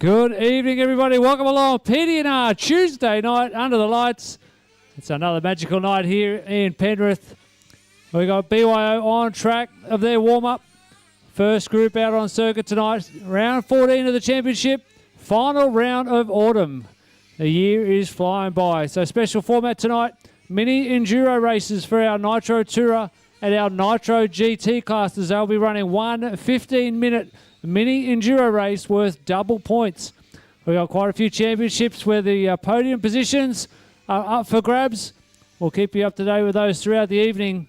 Good evening, everybody. Welcome along. PD&R Tuesday night under the lights. It's another magical night here in Penrith. We got BYO on track of their warm-up. First group out on circuit tonight. Round 14 of the championship. Final round of autumn. The year is flying by. So special format tonight. Mini enduro races for our Nitro Tourer and our Nitro GT classes. They'll be running one 15-minute mini enduro race worth double points. We've got quite a few championships where the podium positions are up for grabs. We'll keep you up to date with those throughout the evening.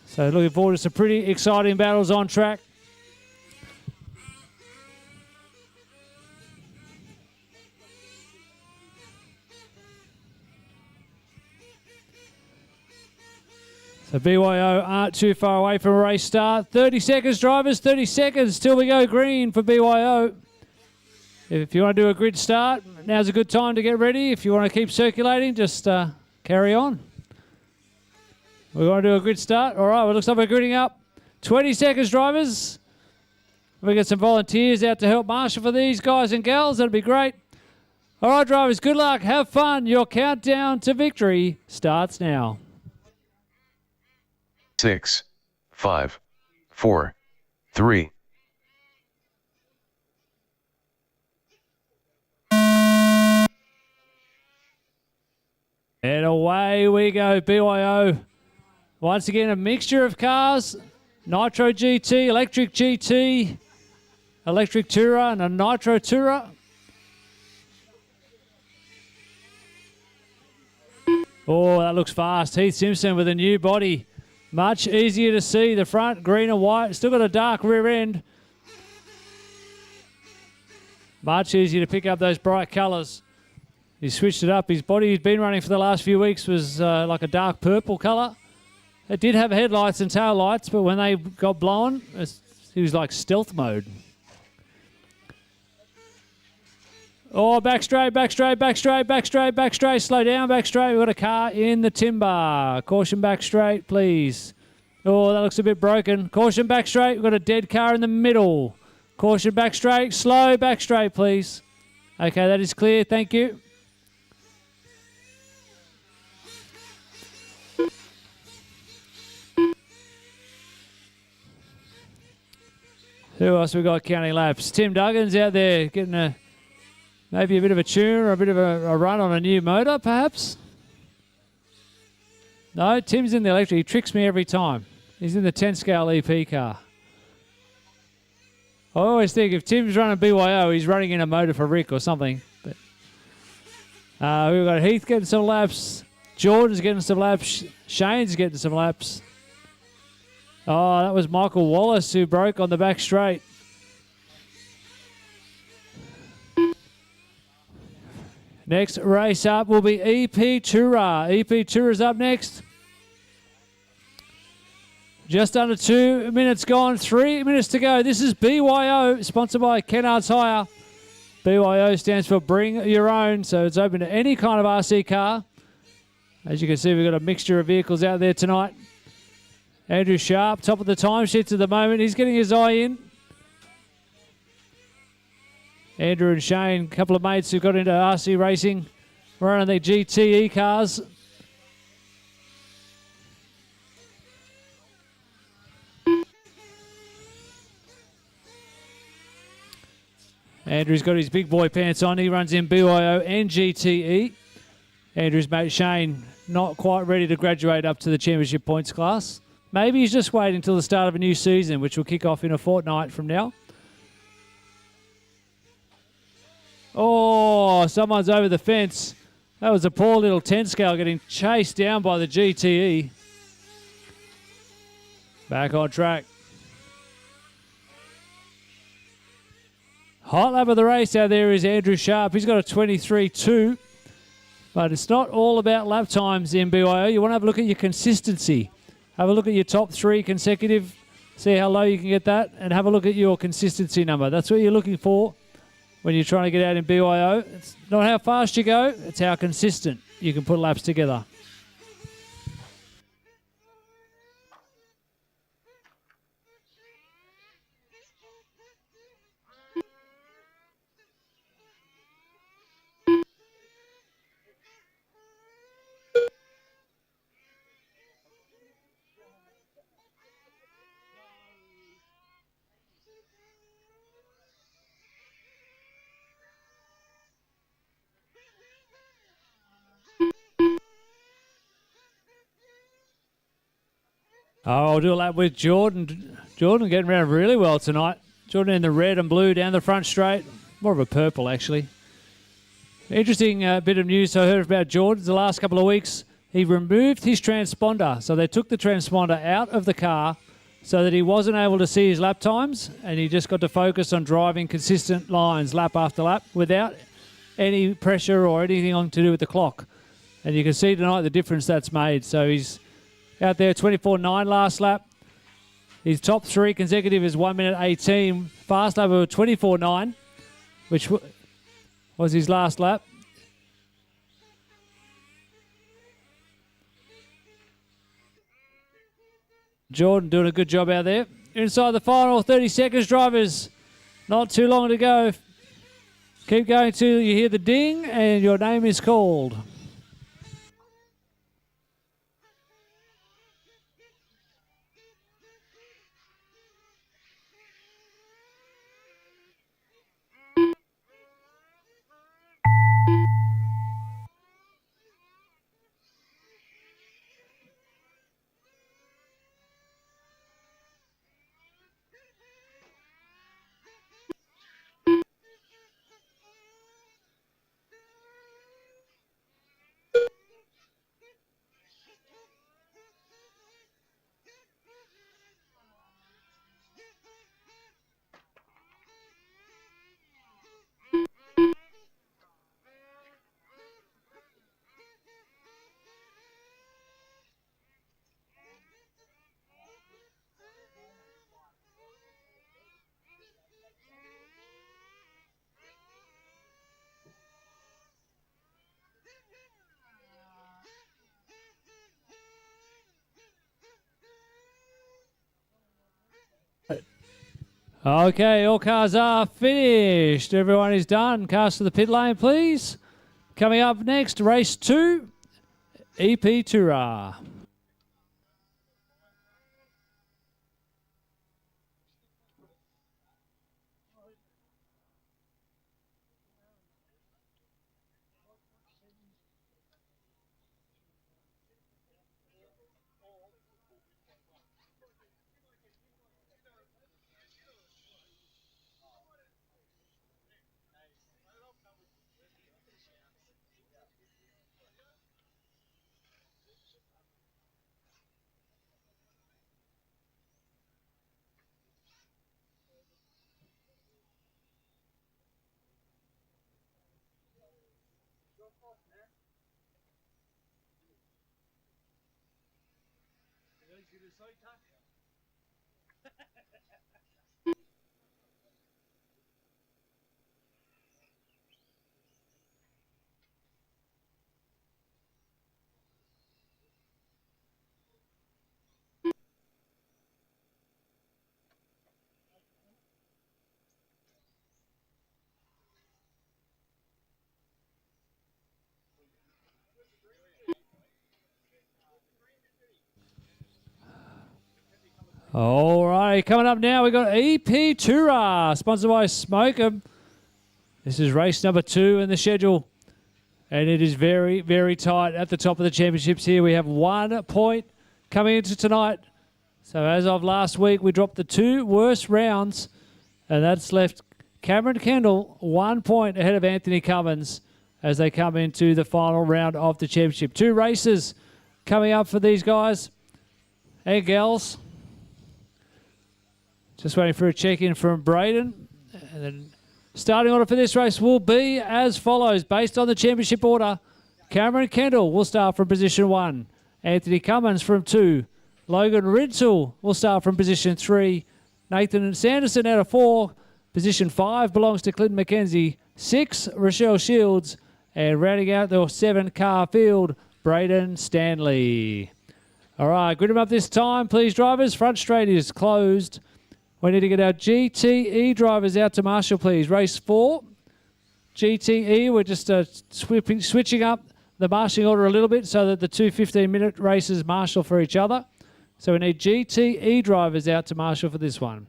So looking forward to some pretty exciting battles on track. So BYO aren't too far away from a race start. 30 seconds, drivers, 30 seconds till we go green for BYO. If you want to do a grid start, now's a good time to get ready. If you want to keep circulating, just carry on. We want to do a grid start. All right, well, it looks like we're gridding up. 20 seconds, drivers. We get some volunteers out to help marshal for these guys and gals. That'd be great. All right, drivers, good luck. Have fun. Your countdown to victory starts now. 6, 5, 4, 3. And away we go, BYO. Once again, a mixture of cars. Nitro GT, Electric GT, Electric Tourer, and a Nitro Tourer. Oh, that looks fast. Heath Simpson with a new body. Much easier to see. The front, green and white. Still got a dark rear end. Much easier to pick up those bright colours. He switched it up. His body he's been running for the last few weeks was like a dark purple colour. It did have headlights and tail lights, but when they got blown, he was like stealth mode. Oh, back straight, back straight, back straight, back straight, back straight. Slow down, back straight. We've got a car in the timber. Caution back straight, please. Oh, that looks a bit broken. Caution back straight. We've got a dead car in the middle. Caution back straight. Slow back straight, please. Okay, that is clear. Thank you. Who else we got counting laps? Tim Duggan's out there getting maybe a bit of a tune or a bit of a run on a new motor, perhaps? No, Tim's in the electric. He tricks me every time. He's in the 10-scale EP car. I always think if Tim's running BYO, he's running in a motor for Rick or something. But we've got Heath getting some laps. Jordan's getting some laps. Shane's getting some laps. Oh, that was Michael Wallace who broke on the back straight. Next race up will be EP Tourer. EP Tourer's up next. Just under 2 minutes gone, 3 minutes to go. This is BYO, sponsored by Kennards Hire. BYO stands for Bring Your Own, so it's open to any kind of RC car. As you can see, we've got a mixture of vehicles out there tonight. Andrew Sharp, top of the timesheets at the moment. He's getting his eye in. Andrew and Shane, a couple of mates who got into RC racing, running their GTE cars. Andrew's got his big boy pants on. He runs in BYO and GTE. Andrew's mate Shane, not quite ready to graduate up to the championship points class. Maybe he's just waiting until the start of a new season, which will kick off in a fortnight from now. Oh, someone's over the fence. That was a poor little 10 scale getting chased down by the GTE. Back on track. Hot lap of the race out there is Andrew Sharp. He's got a 23.2. But it's not all about lap times in BYO. You want to have a look at your consistency. Have a look at your top 3 consecutive. See how low you can get that. And have a look at your consistency number. That's what you're looking for when you're trying to get out in BYO. It's not how fast you go. It's how consistent you can put laps together. Oh, I'll do a lap with Jordan. Jordan getting around really well tonight. Jordan in the red and blue down the front straight. More of a purple, actually. Interesting bit of news I heard about Jordan the last couple of weeks. He removed his transponder. So they took the transponder out of the car so that he wasn't able to see his lap times, and he just got to focus on driving consistent lines lap after lap without any pressure or anything on to do with the clock. And you can see tonight the difference that's made. So he's out there 24.9 last lap. His top three consecutive is 1 minute 18. Fast lap of 24.9, which was his last lap. Jordan doing a good job out there. Inside the final 30 seconds, drivers. Not too long to go. Keep going till you hear the ding and your name is called. Okay, all cars are finished. Everyone is done. Cars to the pit lane, please. Coming up next, race 2, EP Tura. All right, coming up now, we got EP Tura, sponsored by Smokem. This is race number 2 in the schedule, and it is very, very tight at the top of the championships here. We have 1 point coming into tonight. So as of last week, we dropped the 2 worst rounds, and that's left Cameron Kendall 1 point ahead of Anthony Cummins as they come into the final round of the championship. 2 races coming up for these guys and gals. Just waiting for a check-in from Braden. And then starting order for this race will be as follows. Based on the championship order, Cameron Kendall will start from position 1. Anthony Cummins from 2. Logan Rintoul will start from position 3. Nathan Sanderson out of 4. Position 5 belongs to Clinton McKenzie. 6, Rochelle Shields. And rounding out the 7-car field, Braden Stanley. All right, grid them up this time, please, drivers. Front straight is closed. We need to get our GTE drivers out to Marshall, please. Race 4, GTE. We're just switching up the marshalling order a little bit so that the 2 15-minute races marshal for each other. So we need GTE drivers out to Marshall for this one.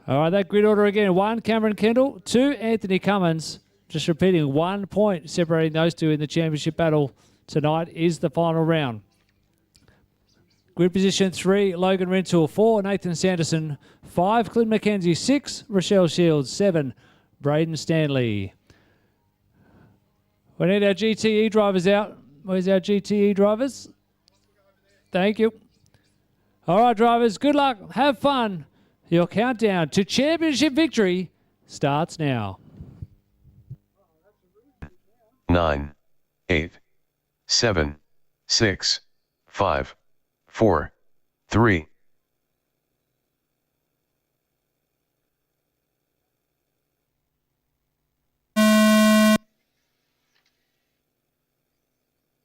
All right, that grid order again. 1, Cameron Kendall. 2, Anthony Cummins. Just repeating, 1 point separating those two in the championship battle tonight is the final round. Grid position 3, Logan Rentoul. 4, Nathan Sanderson. 5, Clint McKenzie. 6, Rochelle Shields. 7, Braden Stanley. We need our GTE drivers out. Where's our GTE drivers? Thank you. All right, drivers, good luck. Have fun. Your countdown to championship victory starts now. 9, 8, 7, 6, 5, 4, 3.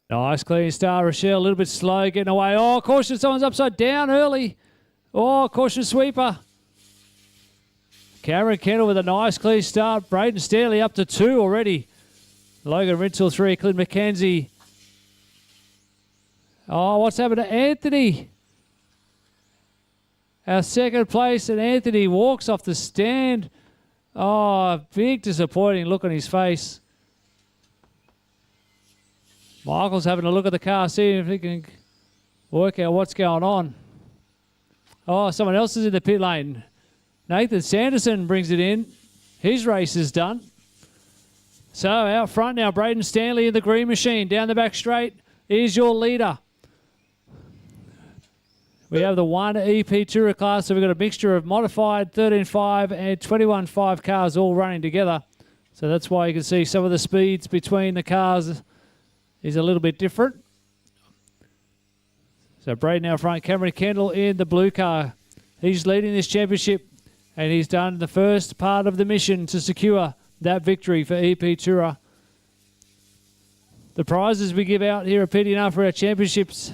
Nice clean start, Rochelle. A little bit slow getting away. Oh, caution, someone's upside down early. Oh, caution sweeper. Cameron Kendall with a nice clean start. Braden Stanley up to 2 already. Logan Rentoul 3, Clint McKenzie. Oh, what's happened to Anthony? Our second place, and Anthony walks off the stand. Oh, big disappointing look on his face. Michael's having a look at the car, seeing if he can work out what's going on. Oh, someone else is in the pit lane. Nathan Sanderson brings it in. His race is done. So out front now, Braden Stanley in the green machine. Down the back straight is your leader. We have the 1 EP Tourer class, so we've got a mixture of modified 13.5 and 21.5 cars all running together. So that's why you can see some of the speeds between the cars is a little bit different. So Braden out front, Cameron Kendall in the blue car. He's leading this championship, and he's done the first part of the mission to secure that victory for EP Tourer. The prizes we give out here at PDNR for our championships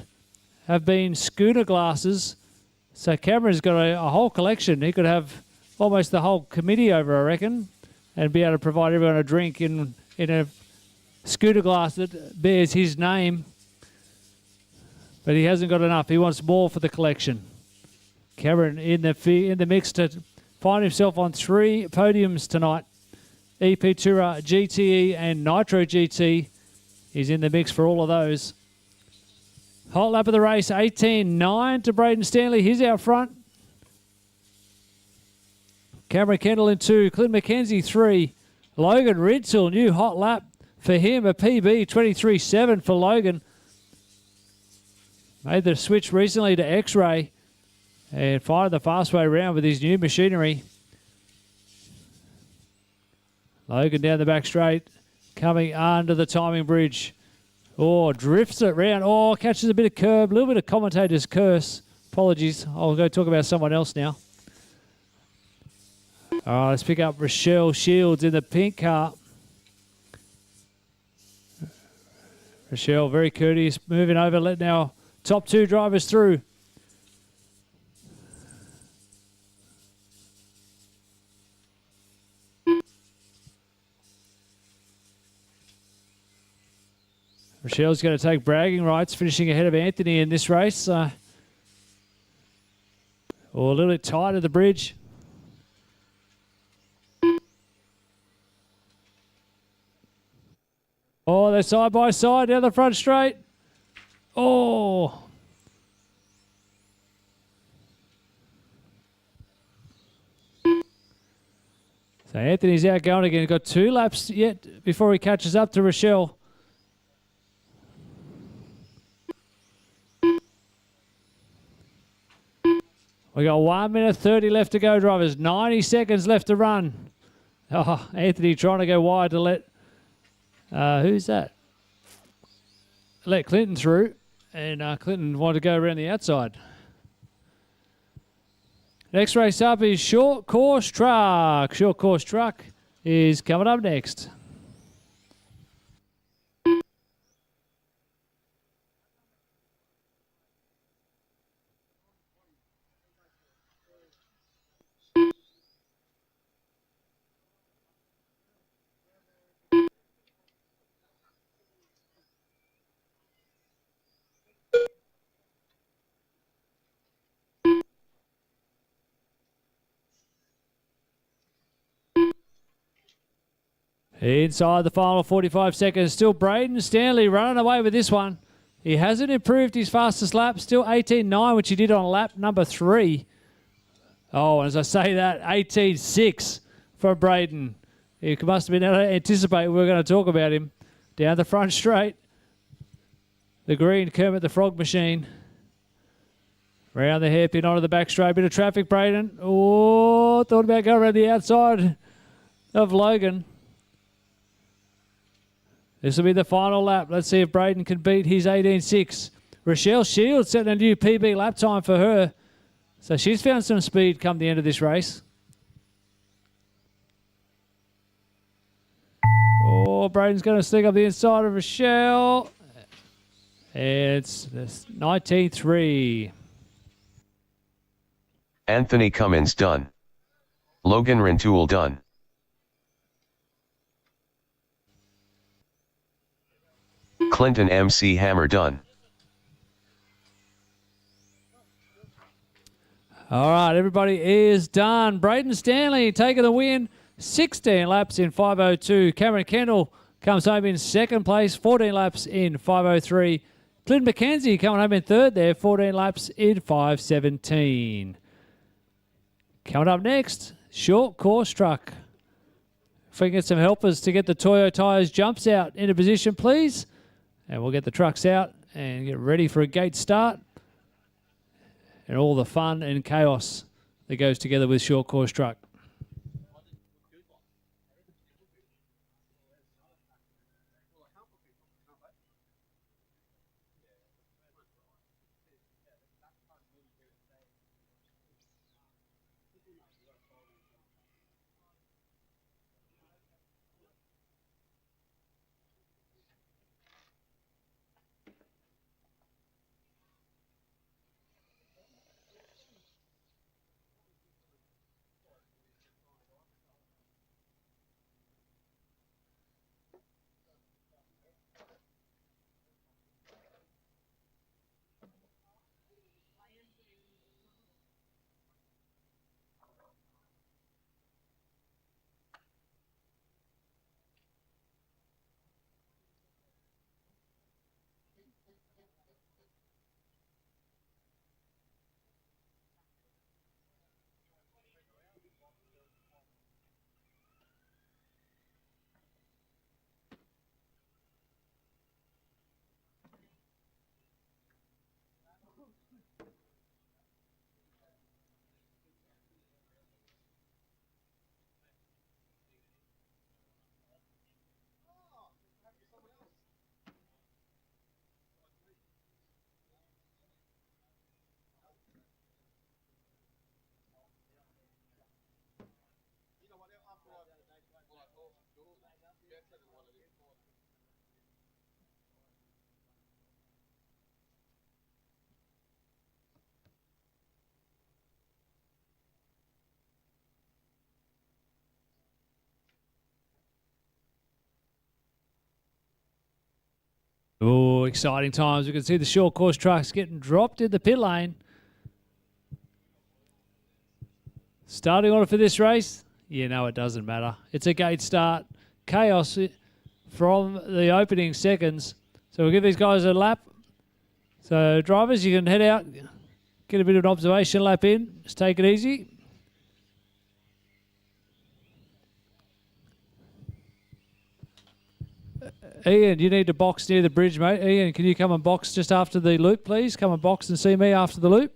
have been scooter glasses. So Cameron's got a whole collection. He could have almost the whole committee over, I reckon, and be able to provide everyone a drink in a scooter glass that bears his name. But he hasn't got enough. He wants more for the collection. Cameron in the mix to find himself on 3 podiums tonight. EP Tourer, GTE, and Nitro GT. He's in the mix for all of those. Hot lap of the race, 18.9 to Braden Stanley. He's out front. Cameron Kendall in 2. Clint McKenzie 3. Logan Rentoul, new hot lap for him. A PB 23.7 for Logan. Made the switch recently to X-Ray and fired the fast way around with his new machinery. Logan down the back straight, coming under the timing bridge. Oh, drifts it round. Oh, catches a bit of curb, a little bit of commentator's curse. Apologies. I'll go talk about someone else now. All right, let's pick up Rochelle Shields in the pink car. Rochelle, very courteous, moving over, letting our top 2 drivers through. Rochelle's going to take bragging rights, finishing ahead of Anthony in this race. A little bit tight at the bridge. Oh, they're side by side down the front straight. Oh. So Anthony's out going again. Got 2 laps yet before he catches up to Rochelle. We got 1 minute 30 left to go, drivers. 90 seconds left to run. Oh, Anthony trying to go wide to let... who's that? Let Clinton through. And Clinton wanted to go around the outside. Next race up is Short Course Truck. Short Course Truck is coming up next. Inside the final 45 seconds, still Braden Stanley running away with this one. He hasn't improved his fastest lap. Still 18.9, which he did on lap number 3. Oh, as I say that, 18.6 for Braden. He must have been able to anticipate we were going to talk about him. Down the front straight. The green Kermit the Frog machine. Round the hairpin onto the back straight. Bit of traffic, Braden. Oh, thought about going around the outside of Logan. This will be the final lap. Let's see if Braden can beat his 18.6. Rochelle Shields setting a new PB lap time for her. So she's found some speed come the end of this race. Oh, Braden's going to sneak up the inside of Rochelle. It's 19.3. Anthony Cummins done. Logan Rintoul done. Clinton MC Hammer done. All right, everybody is done. Braden Stanley taking the win. 16 laps in 5:02. Cameron Kendall comes home in second place. 14 laps in 5:03. Clint McKenzie coming home in third there. 14 laps in 5:17. Coming up next, short course truck. If we can get some helpers to get the Toyo Tyres jumps out into position, please. And we'll get the trucks out and get ready for a gate start. And all the fun and chaos that goes together with short course truck. Oh, exciting times. We can see the short course trucks getting dropped in the pit lane. Starting order for this race, you know it doesn't matter. It's a gate start. Chaos from the opening seconds. So we'll give these guys a lap. So drivers, you can head out, get a bit of an observation lap in. Just take it easy. Ian, you need to box near the bridge, mate. Ian, can you come and box just after the loop, please? Come and box and see me after the loop.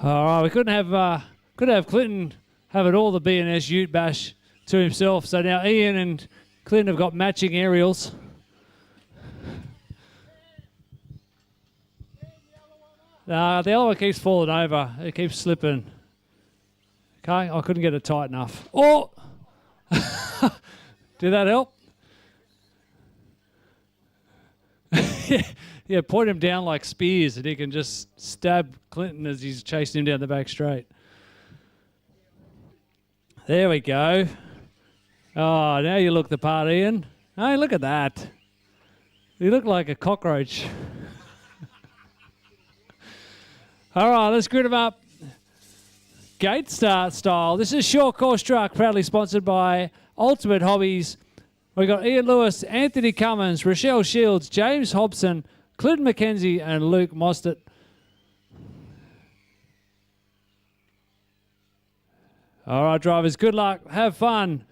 All right, we couldn't have Clinton having all the B&S Ute Bash to himself. So now Ian and Clinton have got matching aerials. The other one keeps falling over. It keeps slipping. Okay, I couldn't get it tight enough. Oh! Did that help? Yeah, point him down like spears and he can just stab Clinton as he's chasing him down the back straight. There we go. Oh, now you look the part, Ian. Hey, look at that. You look like a cockroach. All right, let's grid them up. Gate start style. This is Short Course Truck, proudly sponsored by Ultimate Hobbies. We've got Ian Lewis, Anthony Cummins, Rochelle Shields, James Hobson, Clinton McKenzie, and Luke Mostert. All right, drivers, good luck. Have fun.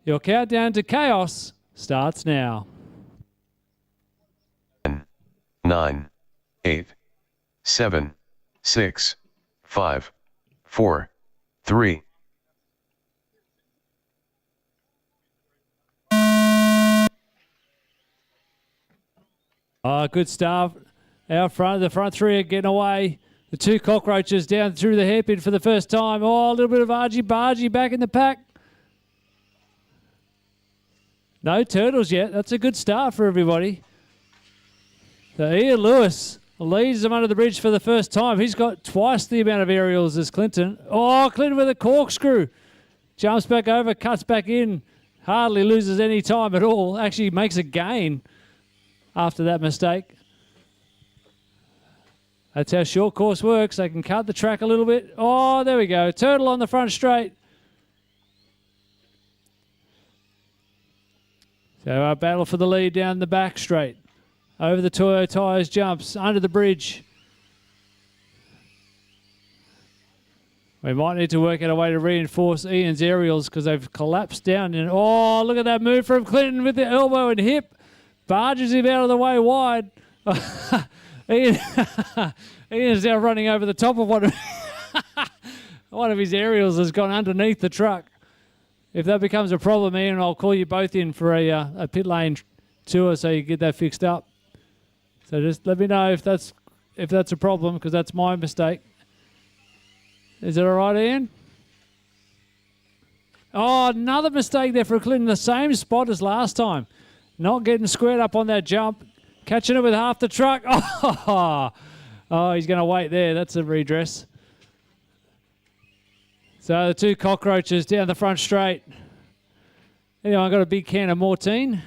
Your countdown to chaos starts now. 10, 9, 8, 7, 6, 5, 4, 3. Good start out front. The front three are getting away. The two cockroaches down through the hairpin for the first time. Oh, a little bit of argy-bargy back in the pack. No turtles yet. That's a good start for everybody. So Ian Lewis leads them under the bridge for the first time. He's got twice the amount of aerials as Clinton. Oh, Clinton with a corkscrew. Jumps back over, cuts back in. Hardly loses any time at all. Actually makes a gain after that mistake. That's how short course works. They can cut the track a little bit. Oh, there we go. Turtle on the front straight. So our battle for the lead down the back straight. Over the Toyo tyres, jumps under the bridge. We might need to work out a way to reinforce Ian's aerials because they've collapsed down. And oh, look at that move from Clinton with the elbow and hip. Barges him out of the way wide. Ian's now running over the top of one of his aerials has gone underneath the truck. If that becomes a problem, Ian, I'll call you both in for a pit lane tour so you get that fixed up. So just let me know if that's a problem because that's my mistake. Is it all right, Ian? Oh, another mistake there for Clinton. The same spot as last time. Not getting squared up on that jump. Catching it with half the truck. Oh, he's going to wait there. That's a redress. So the two cockroaches down the front straight. Anyone got a big can of Mortine?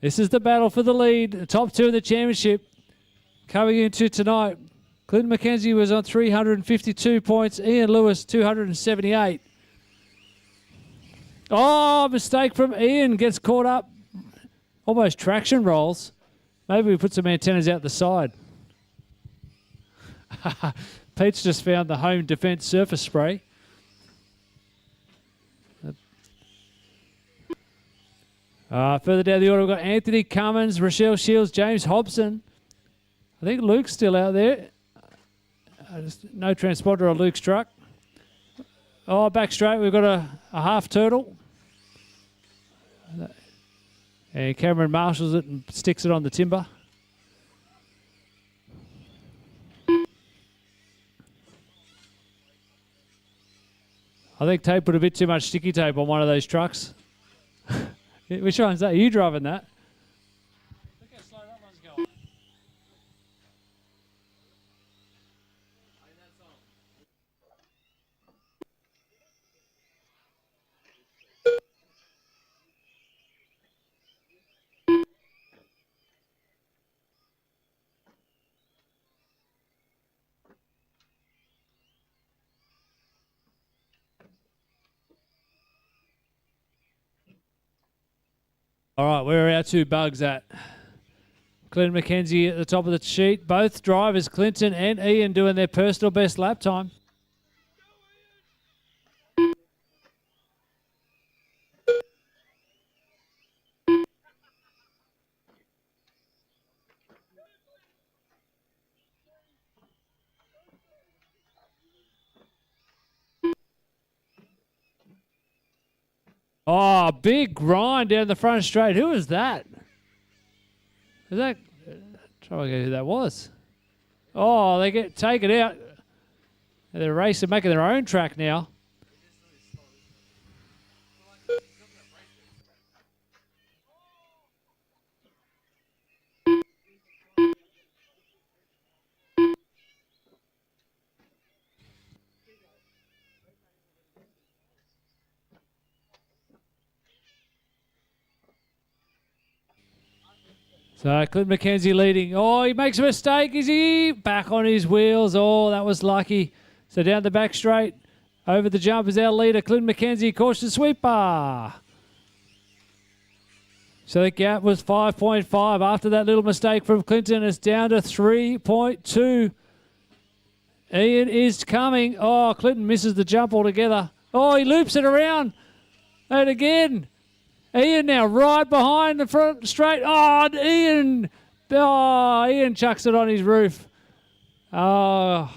This is the battle for the lead. The top two of the championship coming into tonight. Clinton McKenzie was on 352 points. Ian Lewis, 278. Oh, mistake from Ian. Gets caught up. Almost traction rolls. Maybe we put some antennas out the side. Pete's just found the home defense surface spray. Further down the order, we've got Anthony Cummins, Rochelle Shields, James Hobson. I think Luke's still out there. No transponder on Luke's truck. Oh, back straight, we've got a half turtle. And Cameron marshals it and sticks it on the timber. I think Tape put a bit too much sticky tape on one of those trucks. Which one's that? Are you driving that? Look how slow that one's going. All right, where are our two bugs at? Clinton McKenzie at the top of the sheet. Both drivers, Clinton and Ian, doing their personal best lap time. Oh, big grind down the front straight. Who is that? Is that Try to get who that was. Oh, they get taken out. They're racing, making their own track now. So Clinton McKenzie leading. Oh, he makes a mistake. Is he back on his wheels? Oh, that was lucky. So down the back straight. Over the jump is our leader, Clinton McKenzie, caution sweeper. So the gap was 5.5. After that little mistake from Clinton, it's down to 3.2. Ian is coming. Oh, Clinton misses the jump altogether. Oh, he loops it around. And again. Ian now right behind the front straight. Oh, Ian. Oh, Ian chucks it on his roof. Oh.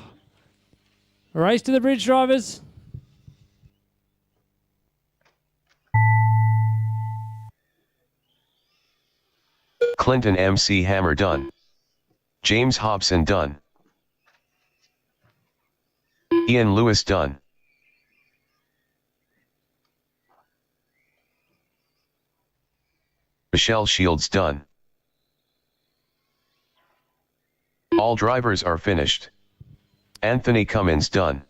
Race to the bridge, drivers. Clinton MC Hammer done. James Hobson done. Ian Lewis done. Michelle Shields done. All drivers are finished. Anthony Cummins done.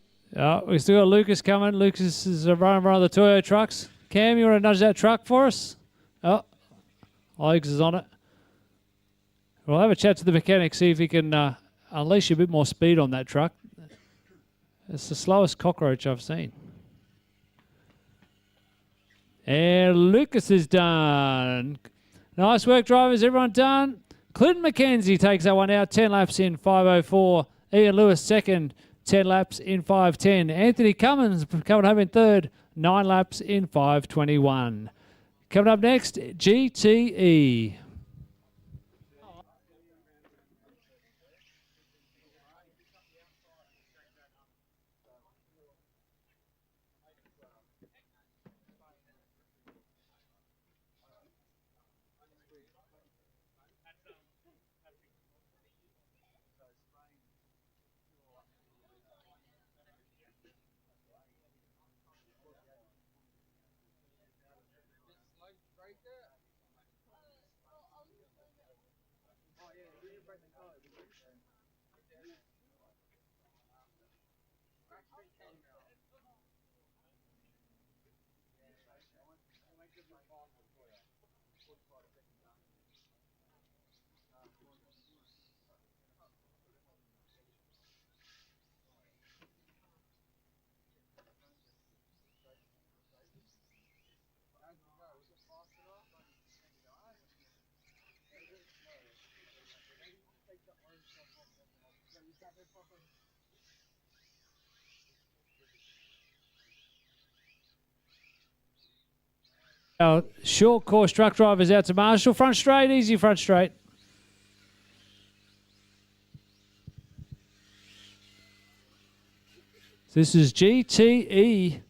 We still got Lucas coming. Lucas is running around the Toyo trucks. Cam, you want to nudge that truck for us? Oh, Ogs is on it. We'll have a chat to the mechanic, see if he can unleash a bit more speed on that truck. It's the slowest cockroach I've seen. And Lucas is done. Nice work, drivers. Everyone done. Clinton McKenzie takes that one out. 10 laps in 5:04. Ian Lewis second. 10 laps in 5:10. Anthony Cummins coming home in third. 9 laps in 5:21. Coming up next, GTE. Our short course truck drivers out to Marshall. Front straight, easy front straight. This is GTE.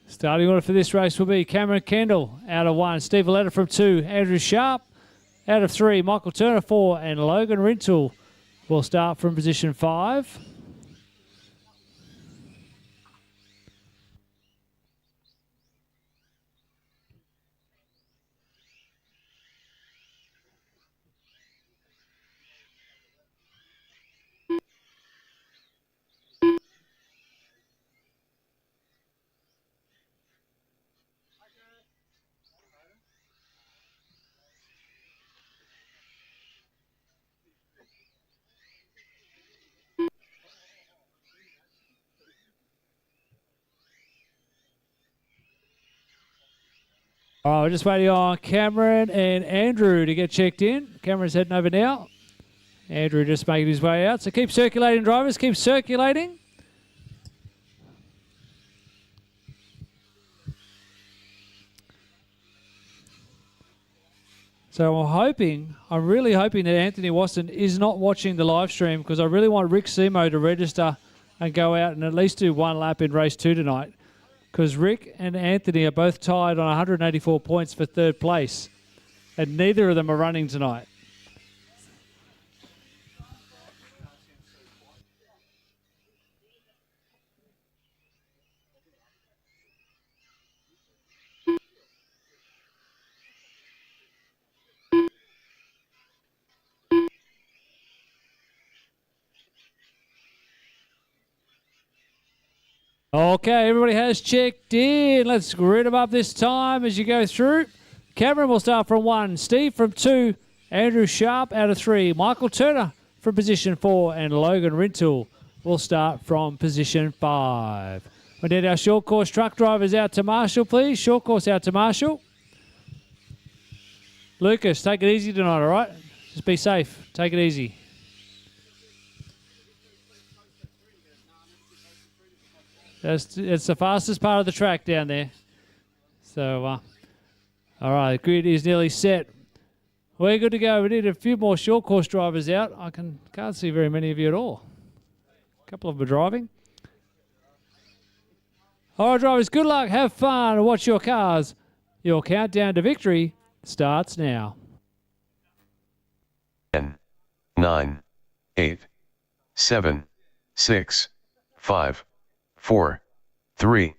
Starting order for this race will be Cameron Kendall out of 1, Steve Valletta from 2, Andrew Sharp out of 3, Michael Turner 4, and Logan Rintoul will start from position 5. All right, we're just waiting on Cameron and Andrew to get checked in. Cameron's heading over now. Andrew just making his way out. So keep circulating, drivers. Keep circulating. So I'm really hoping that Anthony Watson is not watching the live stream, because I really want Rick Simo to register and go out and at least do 1 lap in race 2 tonight. Because Rick and Anthony are both tied on 184 points for third place, and neither of them are running tonight. Okay, everybody has checked in. Let's grid them up this time as you go through. Cameron will start from 1, Steve from 2, Andrew Sharp out of 3, Michael Turner from position 4, and Logan Rintoul will start from position 5. We need our short course truck drivers out to Marshall, please. Short course out to Marshall. Lucas, take it easy tonight, all right? Just be safe. Take it easy. It's the fastest part of the track down there. So, all right, the grid is nearly set. We're good to go. We need a few more short course drivers out. I can't see very many of you at all. A couple of them are driving. All right, drivers, good luck. Have fun and watch your cars. Your countdown to victory starts now. 10, 9, 8, 7, 6, 5, 4, 3.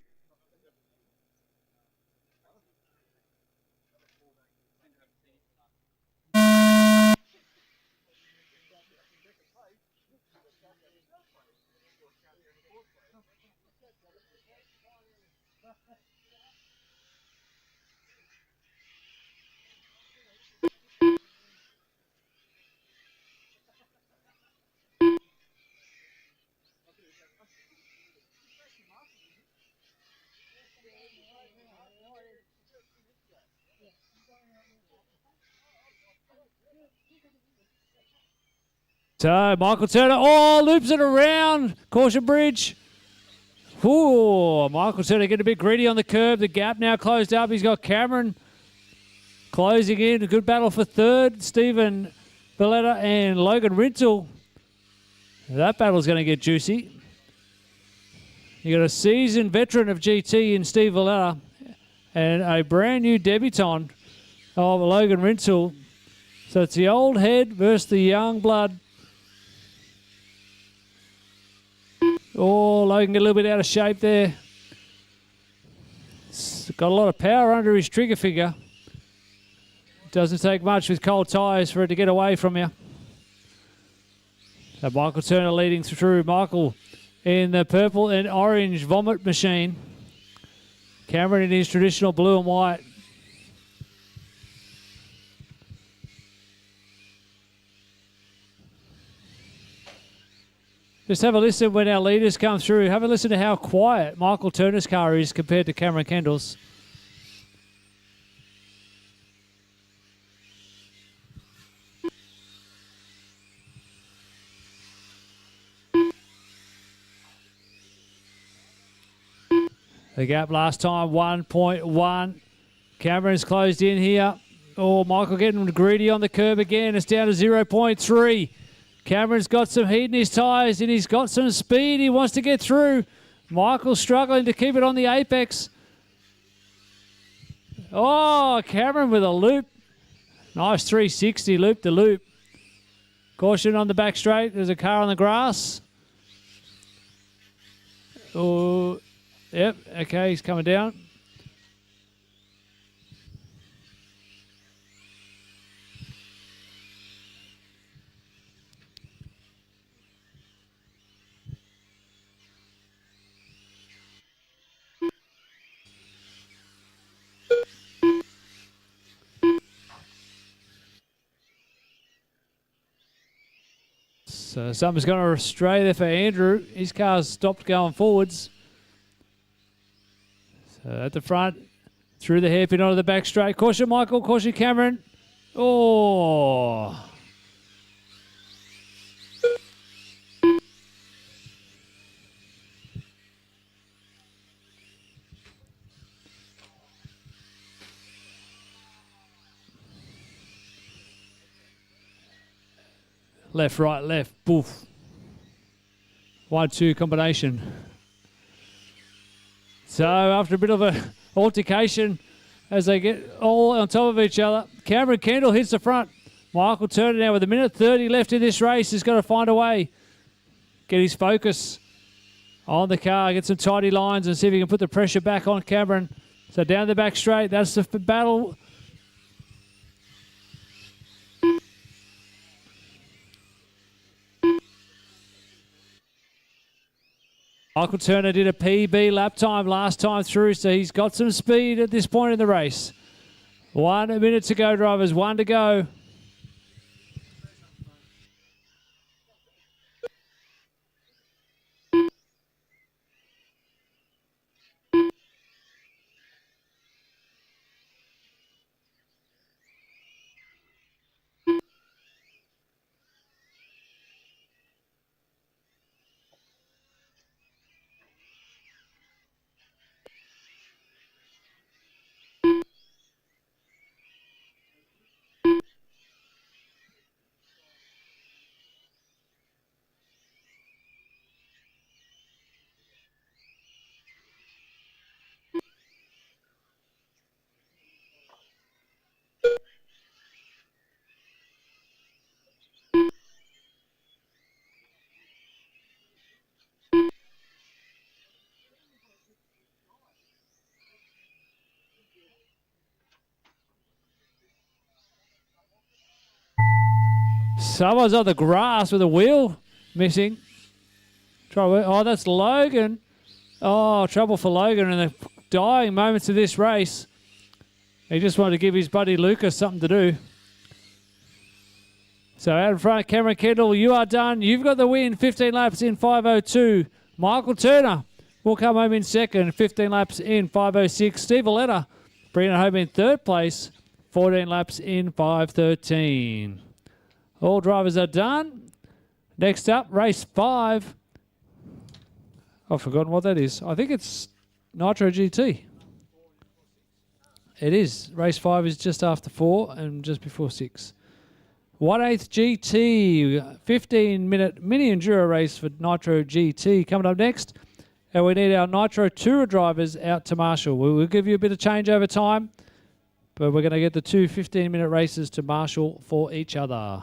So, Michael Turner, loops it around. Caution bridge. Ooh, Michael Turner getting a bit greedy on the curb. The gap now closed up. He's got Cameron closing in. A good battle for third. Stephen Valletta and Logan Rintoul. That battle's going to get juicy. You got a seasoned veteran of GT in Steve Valletta and a brand new debutant of Logan Rintoul. So it's the old head versus the young blood. Oh, Logan got a little bit out of shape there. He's got a lot of power under his trigger finger. Doesn't take much with cold tyres for it to get away from you. So Michael Turner leading through. Michael in the purple and orange vomit machine. Cameron in his traditional blue and white. Just have a listen when our leaders come through. Have a listen to how quiet Michael Turner's car is compared to Cameron Kendall's. The gap last time, 1.1. Cameron's closed in here. Oh, Michael getting greedy on the curb again. It's down to 0.3. Cameron's got some heat in his tyres and he's got some speed. He wants to get through. Michael's struggling to keep it on the apex. Oh, Cameron with a loop. Nice 360 loop to loop. Caution on the back straight. There's a car on the grass. Oh, yep. Okay, he's coming down. So something's going to stray there for Andrew. His car's stopped going forwards. So at the front, through the hairpin onto the back straight. Caution Michael, caution Cameron. Oh. Left, right, left, boof. 1-2 combination. So after a bit of a altercation as they get all on top of each other, Cameron Kendall hits the front. Michael Turner now with 1:30 left in this race has got to find a way. Get his focus on the car, get some tidy lines and see if he can put the pressure back on Cameron. So down the back straight, that's the battle. Michael Turner did a PB lap time last time through, so he's got some speed at this point in the race. 1 minute to go, drivers. 1 to go. Someone's on the grass with a wheel missing. Oh, that's Logan. Oh, trouble for Logan in the dying moments of this race. He just wanted to give his buddy Lucas something to do. So out in front, Cameron Kendall, you are done. You've got the win, 15 laps in 5:02. Michael Turner will come home in second, 15 laps in 5:06. Steve Valletta bringing it home in third place, 14 laps in 5:13. All drivers are done. Next up, race 5. I've forgotten what that is. I think it's Nitro GT. It is. Race 5 is just after 4 and just before 6. 1/8 GT, 15-minute mini enduro race for Nitro GT coming up next. And we need our Nitro Tourer drivers out to Marshall. We'll give you a bit of change over time, but we're going to get the two 15-minute races to Marshall for each other.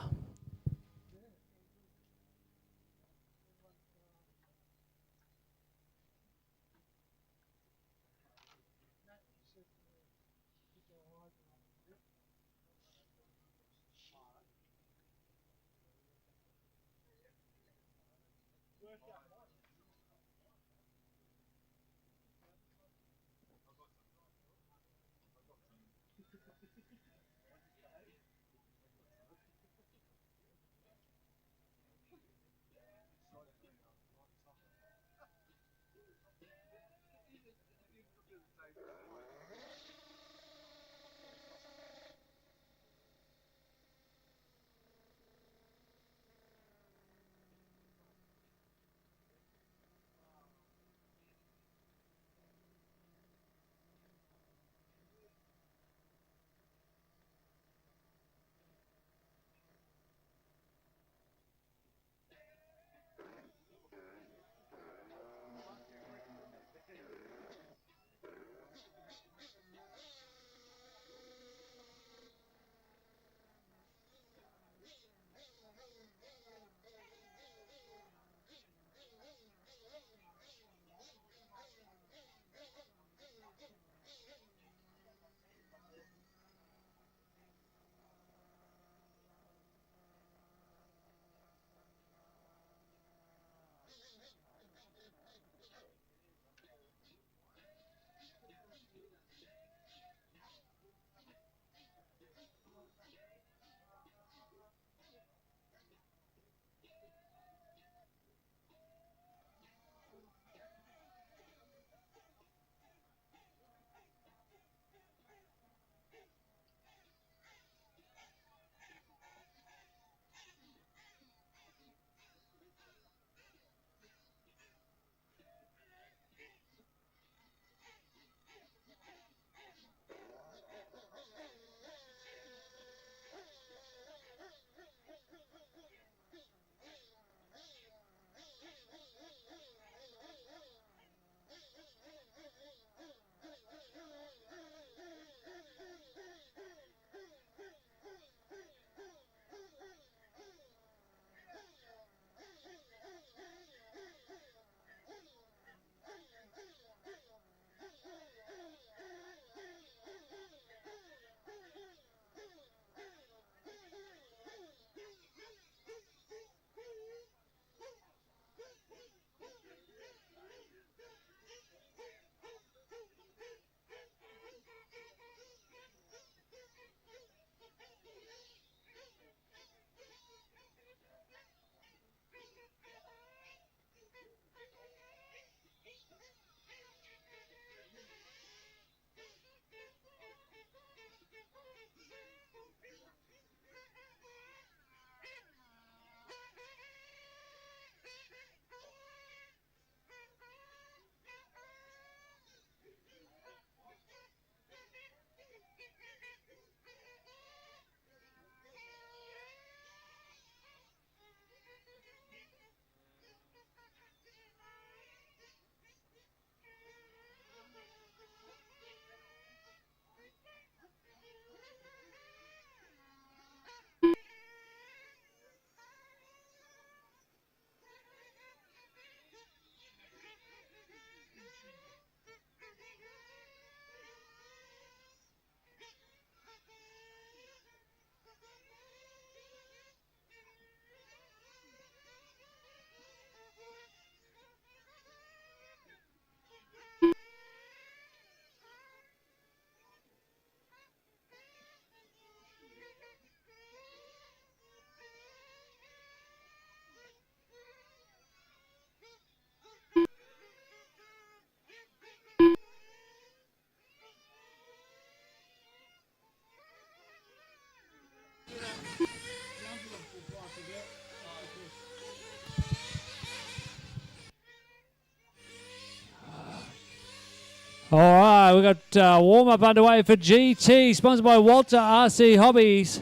All right, we've got warm-up underway for GT, sponsored by Walter RC Hobbies.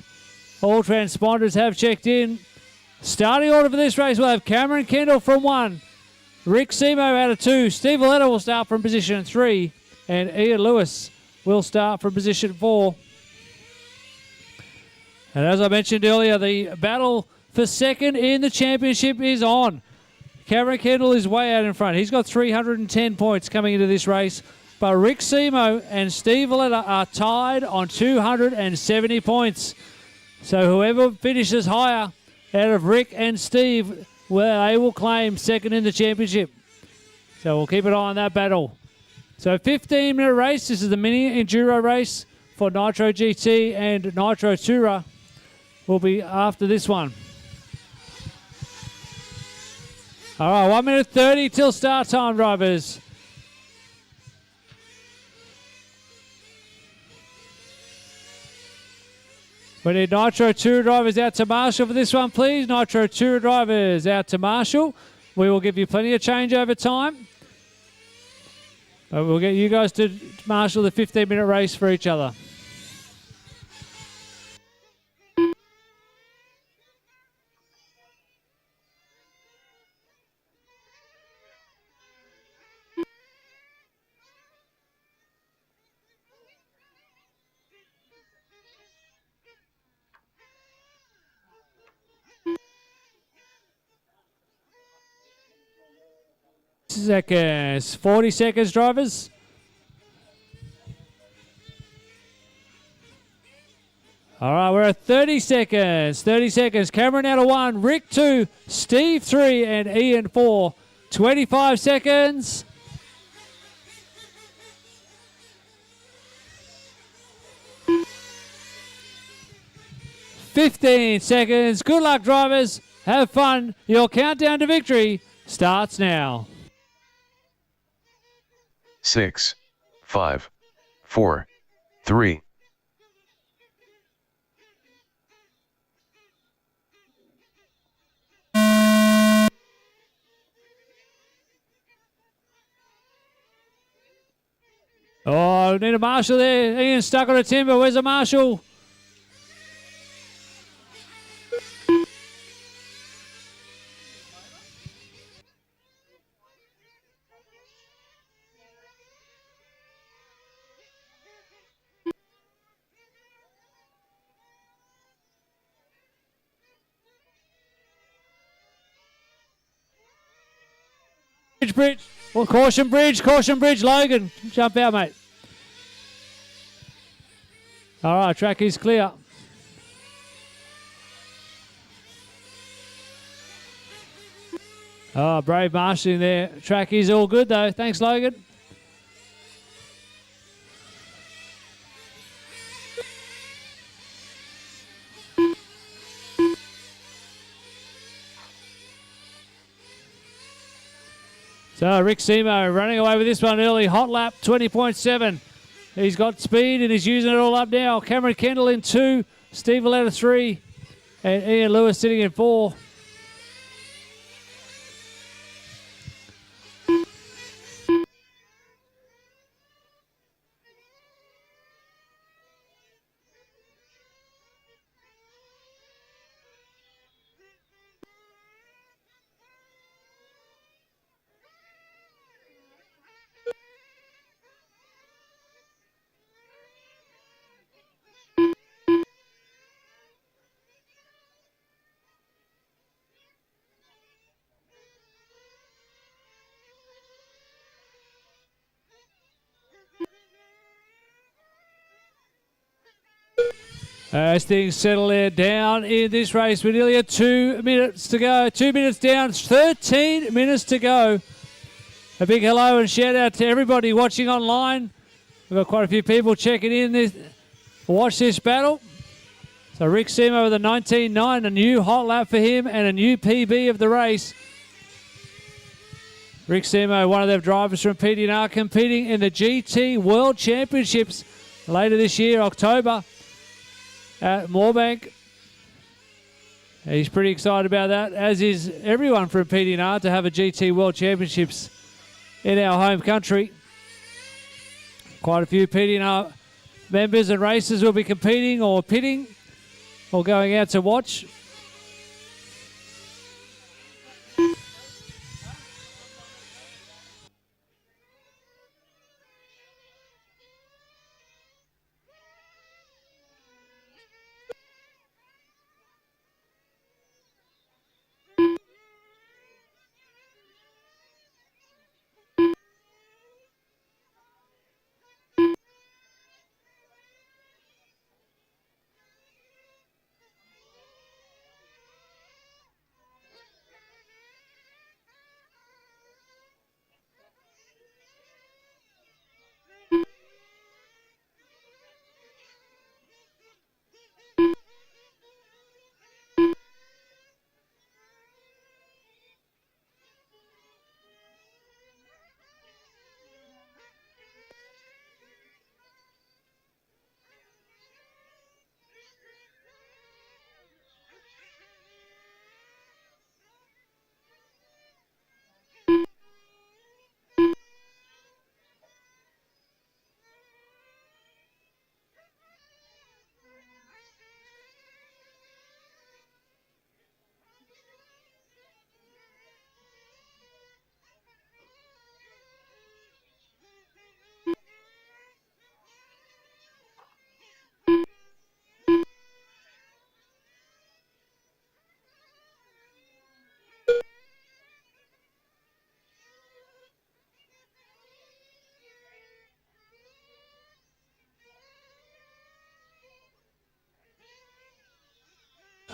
All transponders have checked in. Starting order for this race, we'll have Cameron Kendall from 1. Rick Simo out of 2. Steve Valletta will start from position 3. And Ian Lewis will start from position 4. And as I mentioned earlier, the battle for second in the championship is on. Cameron Kendall is way out in front. He's got 310 points coming into this race. But Rick Simo and Steve Valletta are tied on 270 points. So whoever finishes higher out of Rick and Steve, well, they will claim second in the championship. So we'll keep an eye on that battle. So 15-minute race. This is the mini enduro race for Nitro GT and Nitro Tourer. Will be after this one. All right, 1 minute 30 till start time, drivers. We need Nitro Tourer drivers out to Marshall for this one, please. Nitro Tourer drivers out to Marshall. We will give you plenty of changeover time. But we'll get you guys to marshal the 15-minute race for each other. Seconds. 40 seconds, drivers. All right, we're at 30 seconds. 30 seconds. Cameron out of 1, Rick 2, Steve 3, and Ian 4. 25 seconds. $15 seconds. Good luck, drivers. Have fun. Your countdown to victory starts now. 6, 5, 4, 3. Oh, we need a marshal there. Ian stuck on a timber. Where's the marshal? Bridge. Well, caution bridge, Logan. Jump out, mate. All right, track is clear. Oh, brave marshalling there. Track is all good, though. Thanks, Logan. So Rick Simo running away with this one early. Hot lap, 20.7. He's got speed and he's using it all up now. Cameron Kendall in 2. Steve Valletta 3. And Ian Lewis sitting in 4. As things settle there down in this race, we're nearly at 2 minutes to go. 2 minutes down, 13 minutes to go. A big hello and shout out to everybody watching online. We've got quite a few people checking in watch this battle. So Rick Simo with a 19.9, a new hot lap for him and a new PB of the race. Rick Simo, one of their drivers from PDNR, competing in the GT World Championships later this year, October, at Moorebank. He's pretty excited about that, as is everyone from PDNR, to have a GT World Championships in our home country. Quite a few PDNR members and racers will be competing or pitting or going out to watch.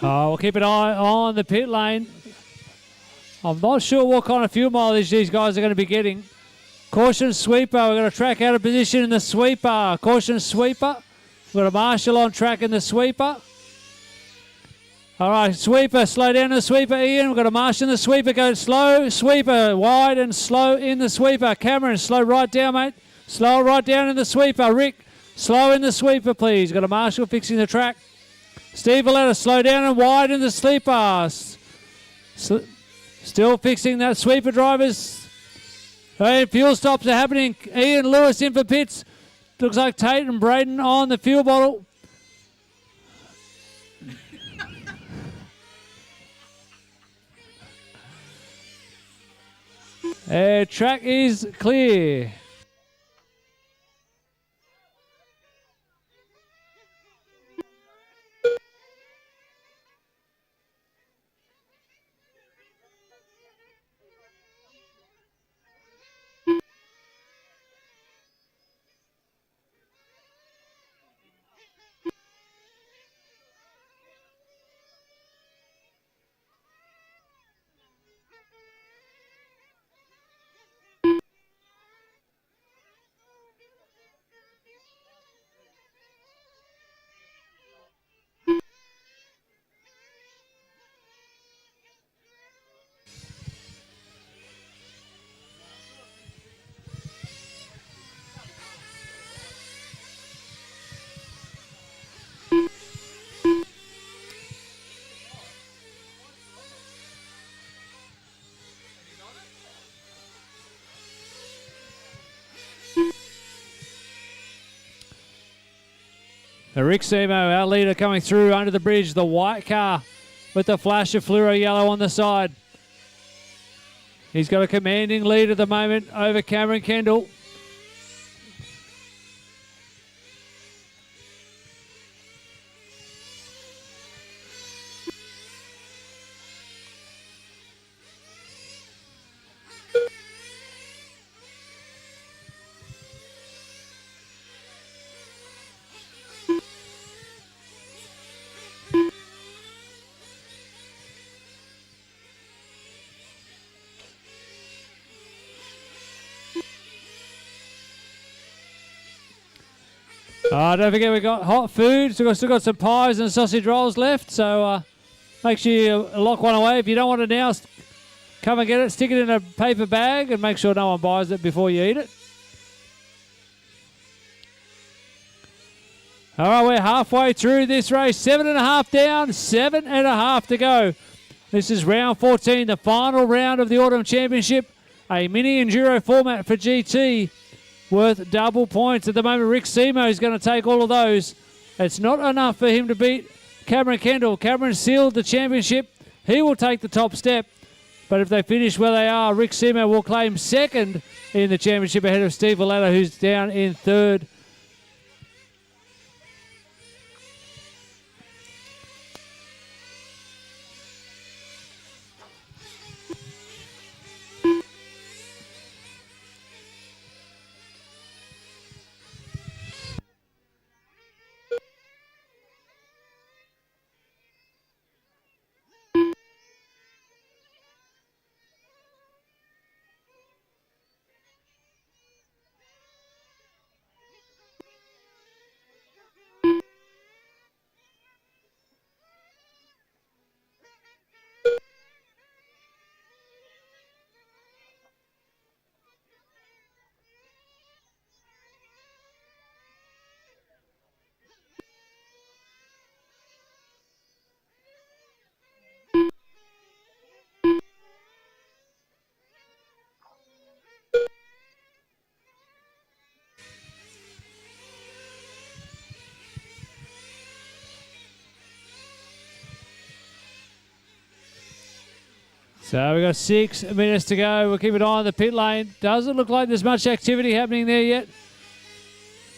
We'll keep an eye on the pit lane. I'm not sure what kind of fuel mileage these guys are going to be getting. Caution sweeper. We're going to track out of position in the sweeper. Caution sweeper. We've got a marshal on track in the sweeper. All right, sweeper. Slow down in the sweeper, Ian. We've got a marshal in the sweeper. Go slow. Sweeper. Wide and slow in the sweeper. Cameron, slow right down, mate. Slow right down in the sweeper. Rick, slow in the sweeper, please. Got a marshal fixing the track. Steve Valletta, slow down and wide in the sleeper. Still fixing that sweeper, drivers. Hey, fuel stops are happening. Ian Lewis in for pits. Looks like Tate and Braden on the fuel bottle. Track is clear. Rick Semo, our leader, coming through under the bridge. The white car with the flash of fluoro yellow on the side. He's got a commanding lead at the moment over Cameron Kendall. Don't forget we've got hot food. So we've still got some pies and sausage rolls left. So make sure you lock one away. If you don't want it now, come and get it. Stick it in a paper bag and make sure no one buys it before you eat it. All right, we're halfway through this race. 7.5 down, 7.5 to go. This is round 14, the final round of the Autumn Championship. A mini enduro format for GT worth double points. At the moment, Rick Simo is going to take all of those. It's not enough for him to beat Cameron Kendall. Cameron sealed the championship. He will take the top step. But if they finish where they are, Rick Simo will claim second in the championship ahead of Steve Valletta, who's down in third. So we've got 6 minutes to go. We'll keep an eye on the pit lane. Doesn't look like there's much activity happening there yet.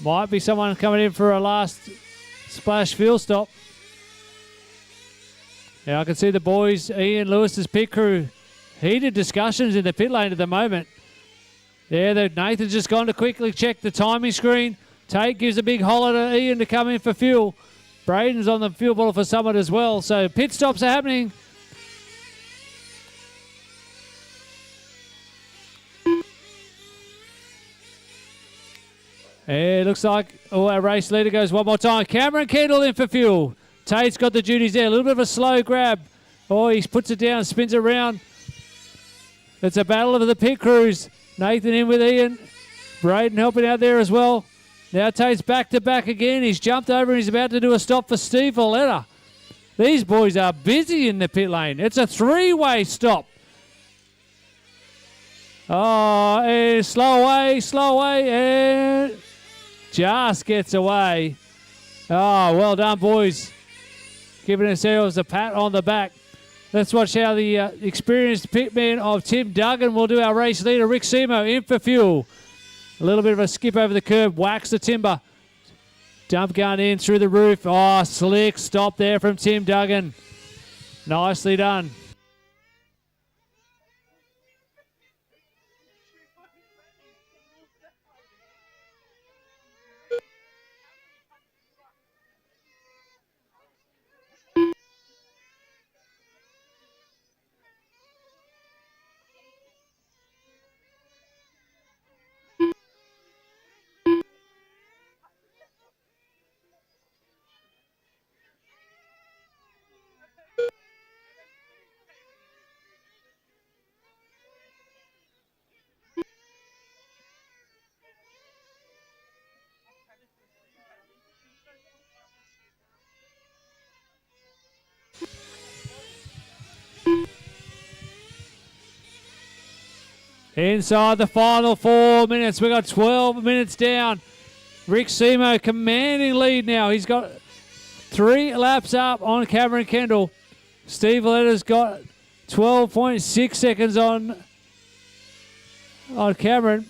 Might be someone coming in for a last splash fuel stop. Now I can see the boys, Ian Lewis's pit crew, heated discussions in the pit lane at the moment. Yeah, Nathan's just gone to quickly check the timing screen. Tate gives a big holler to Ian to come in for fuel. Braden's on the fuel bottle for Summit as well. So pit stops are happening. It looks like our race leader goes one more time. Cameron Kendall in for fuel. Tate's got the duties there. A little bit of a slow grab. Oh, he puts it down, spins it around. It's a battle of the pit crews. Nathan in with Ian. Braden helping out there as well. Now Tate's back to back again. He's jumped over and he's about to do a stop for Steve Valletta. These boys are busy in the pit lane. It's a three-way stop. Oh, and slow away, and just gets away. Oh, well done, boys. Giving themselves a pat on the back. Let's watch how the experienced pitman of Tim Duggan will do our race leader, Rick Simo, in for fuel. A little bit of a skip over the curb, whacks the timber. Dump gun in through the roof. Oh, slick stop there from Tim Duggan. Nicely done. Inside the final 4 minutes, we've got 12 minutes down. Rick Simo commanding lead now. He's got 3 laps up on Cameron Kendall. Steve Valletta's got 12.6 seconds on Cameron.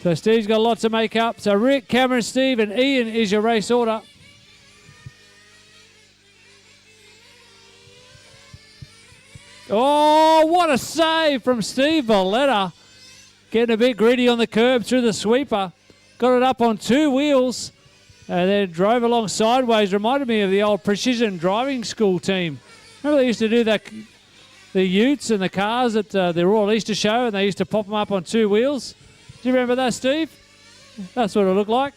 So Steve's got a lot to make up. So Rick, Cameron, Steve, and Ian is your race order. Oh, what a save from Steve Valletta. Getting a bit gritty on the curb through the sweeper. Got it up on 2 wheels and then drove along sideways. Reminded me of the old Precision Driving School team. Remember they used to do that, the utes and the cars at the Royal Easter Show, and they used to pop them up on 2 wheels. Do you remember that, Steve? That's what it looked like.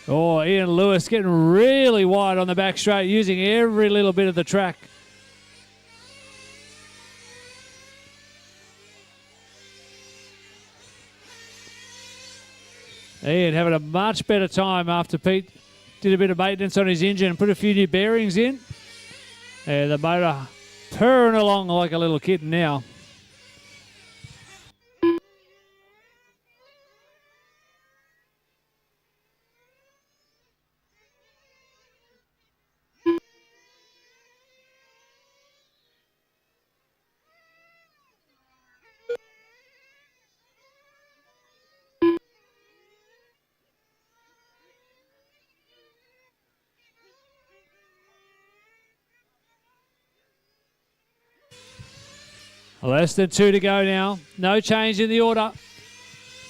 Oh, Ian Lewis getting really wide on the back straight, using every little bit of the track. Ian having a much better time after Pete did a bit of maintenance on his engine and put a few new bearings in. And the motor purring along like a little kitten now. Less than 2 to go now. No change in the order.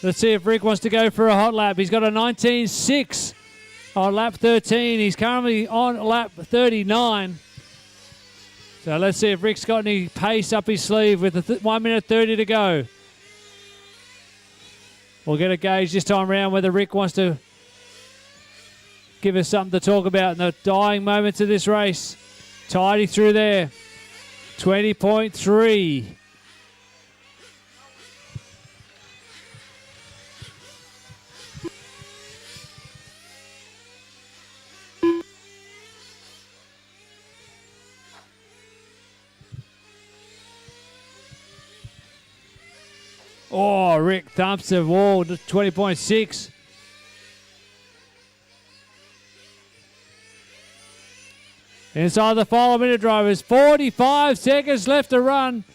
Let's see if Rick wants to go for a hot lap. He's got a 19.6 on lap 13. He's currently on lap 39. So let's see if Rick's got any pace up his sleeve with 1 minute 30 to go. We'll get a gauge this time around whether Rick wants to give us something to talk about in the dying moments of this race. Tidy through there. 20.3. Oh, Rick thumps the wall to 20.6. Inside the final minute, drivers. 45 seconds left to run.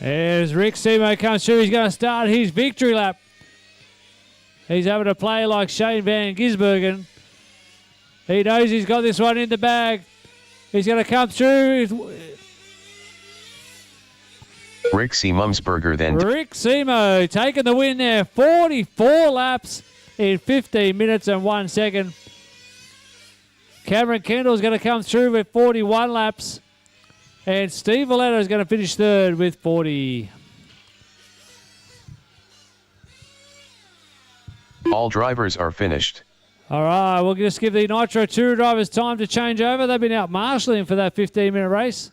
As Rick Simo comes through, he's going to start his victory lap. He's having to play like Shane Van Gisbergen. He knows he's got this one in the bag. He's going to come through. Rick Mumsberger then. Rick Simo taking the win there. 44 laps in 15 minutes and 1 second. Cameron Kendall's going to come through with 41 laps. And Steve Valletta is going to finish third with 40. All drivers are finished. All right, we'll just give the Nitro Tour drivers time to change over. They've been out marshalling for that 15-minute race.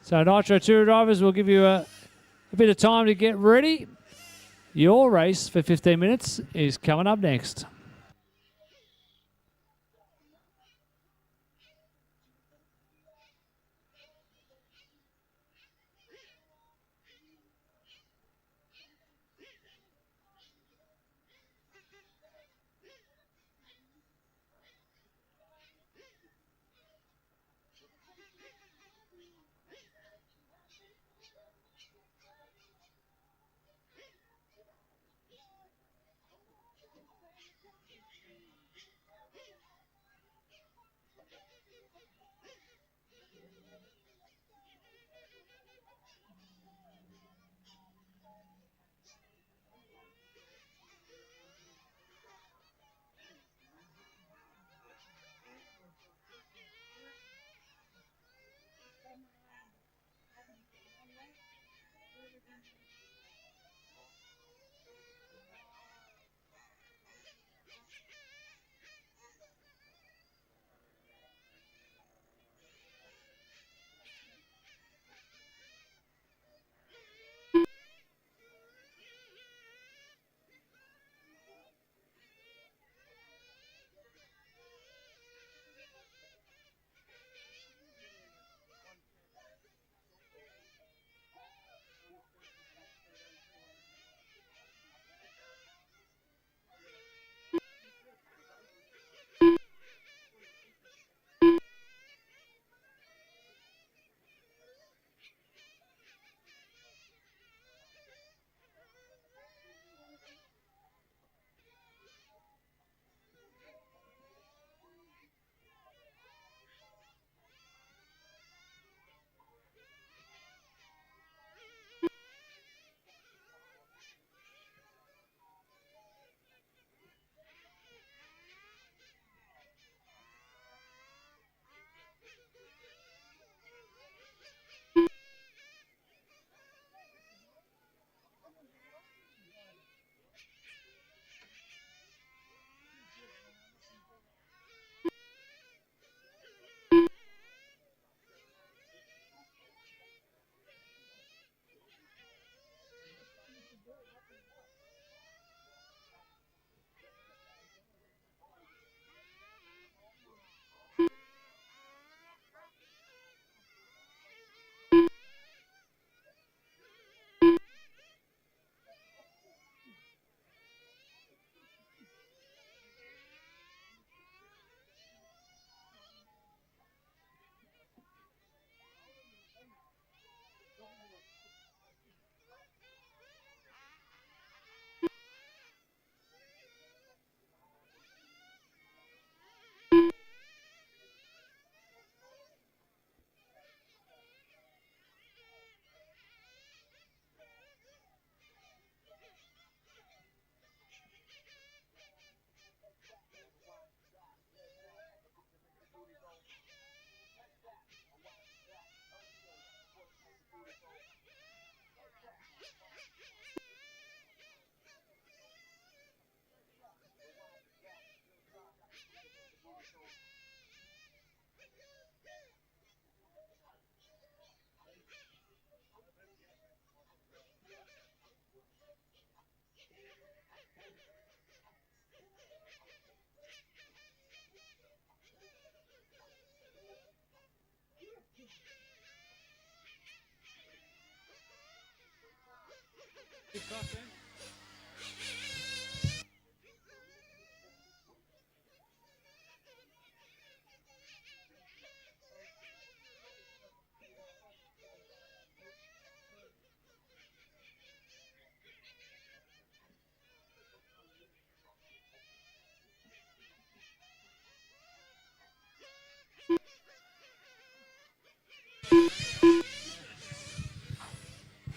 So Nitro Tour drivers will give you a bit of time to get ready. Your race for 15 minutes is coming up next.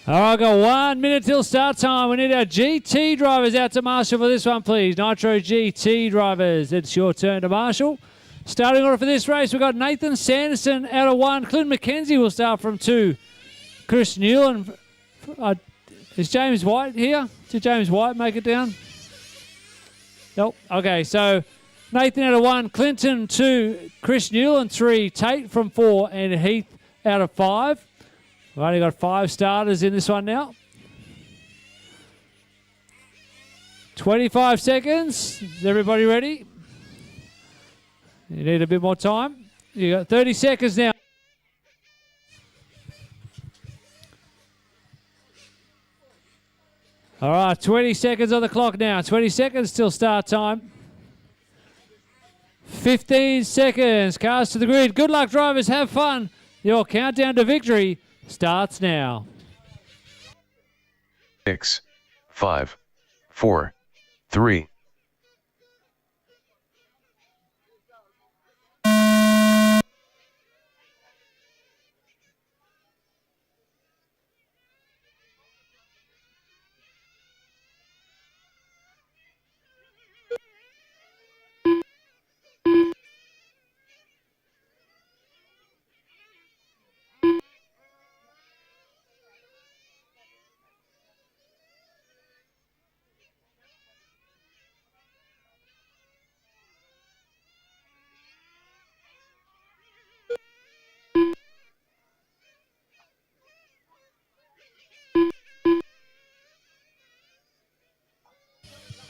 All right, got 1 minute till start time. We need our GT drivers out to Marshall for this one, please. Nitro GT drivers, it's your turn to Marshall. Starting order for this race, we've got Nathan Sanderson out of 1. Clint McKenzie will start from 2. Chris Newland. Is James White here? Did James White make it down? Nope. Okay, so Nathan out of 1. Clinton 2. Chris Newland 3. Tate from 4. And Heath out of 5. We've only got 5 starters in this one now. 25 seconds. Is everybody ready? You need a bit more time. You got 30 seconds now. All right, 20 seconds on the clock now. 20 seconds till start time. 15 seconds. Cars to the grid. Good luck, drivers. Have fun. Your countdown to victory starts now. 6, 5, 4, 3.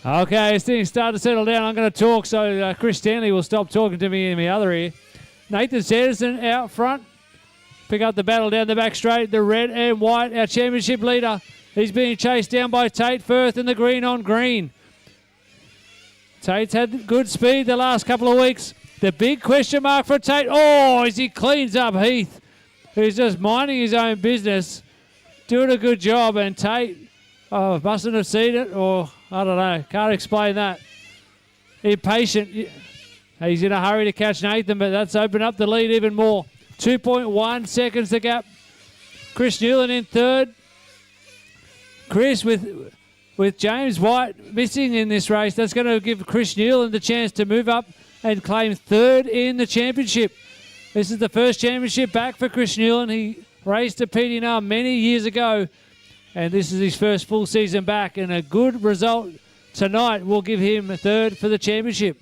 Okay, as things start to settle down, I'm going to talk, so Chris Stanley will stop talking to me in my other ear. Nathan Sanderson out front. Pick up the battle down the back straight. The red and white, our championship leader. He's being chased down by Tate Firth in the green on green. Tate's had good speed the last couple of weeks. The big question mark for Tate. Oh, as he cleans up Heath, who's just minding his own business, doing a good job. And Tate, mustn't have seen it, or I don't know. Can't explain that. Impatient. He's in a hurry to catch Nathan, but that's opened up the lead even more. 2.1 seconds the gap. Chris Newland in third. Chris with James White missing in this race. That's going to give Chris Newland the chance to move up and claim third in the championship. This is the first championship back for Chris Newland. He raced at PDNR many years ago, and this is his first full season back, and a good result tonight will give him a third for the championship.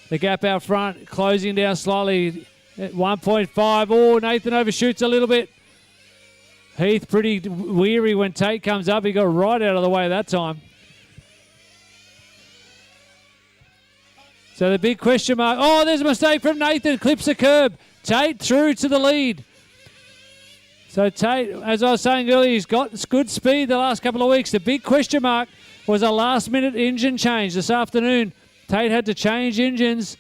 The gap out front closing down slightly at 1.5. Oh, Nathan overshoots a little bit. Heath pretty weary when Tate comes up. He got right out of the way that time. So the big question mark. Oh, there's a mistake from Nathan. Clips the curb. Tate through to the lead. So Tate, as I was saying earlier, he's got good speed the last couple of weeks. The big question mark was a last-minute engine change this afternoon. Tate had to change engines,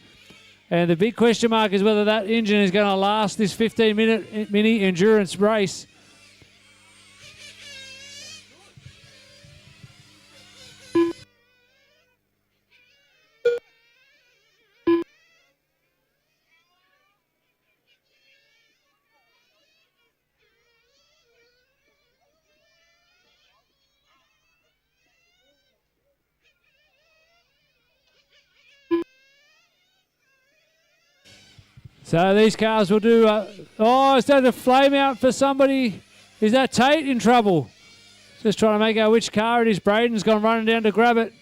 and the big question mark is whether that engine is going to last this 15-minute mini endurance race. So these cars will do... is that a flame out for somebody? Is that Tate in trouble? Just trying to make out which car it is. Braden's gone running down to grab it.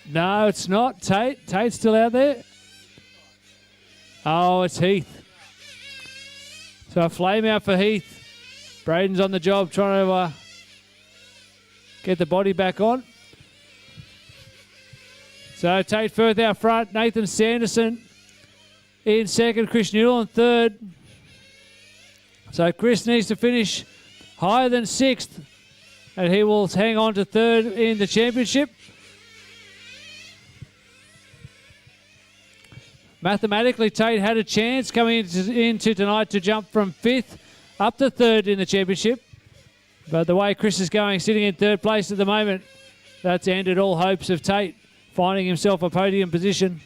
No, it's not Tate. Tate's still out there. Oh, it's Heath. So a flame out for Heath. Braden's on the job trying to get the body back on. So Tate Firth out front, Nathan Sanderson in second, Chris Newell in third. So Chris needs to finish higher than 6th, and he will hang on to 3rd in the championship. Mathematically, Tate had a chance coming into tonight to jump from 5th up to 3rd in the championship. But the way Chris is going, sitting in 3rd place at the moment, that's ended all hopes of Tate finding himself a podium position.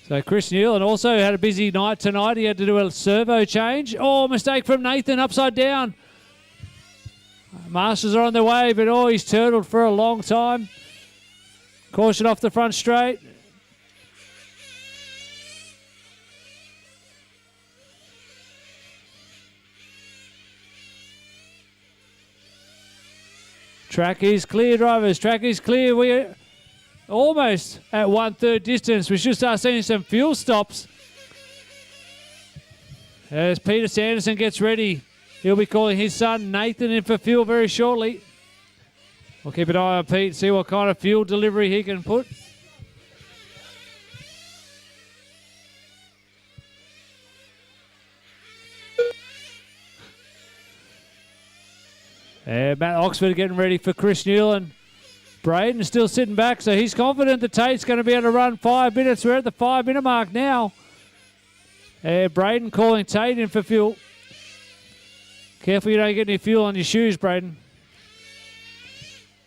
So Chris Newland also had a busy night tonight. He had to do a servo change. Oh, mistake from Nathan, upside down. Masters are on their way, but he's turtled for a long time. Caution off the front straight. Track is clear, drivers. Track is clear. We're almost at 1/3 distance. We should start seeing some fuel stops as Peter Sanderson gets ready. He'll be calling his son Nathan in for fuel very shortly. We'll keep an eye on Pete, see what kind of fuel delivery he can put. And Matt Oxford getting ready for Chris Newland. Braden still sitting back, so he's confident that Tate's going to be able to run 5 minutes. We're at the 5-minute mark now. And Braden calling Tate in for fuel. Careful you don't get any fuel on your shoes, Braden.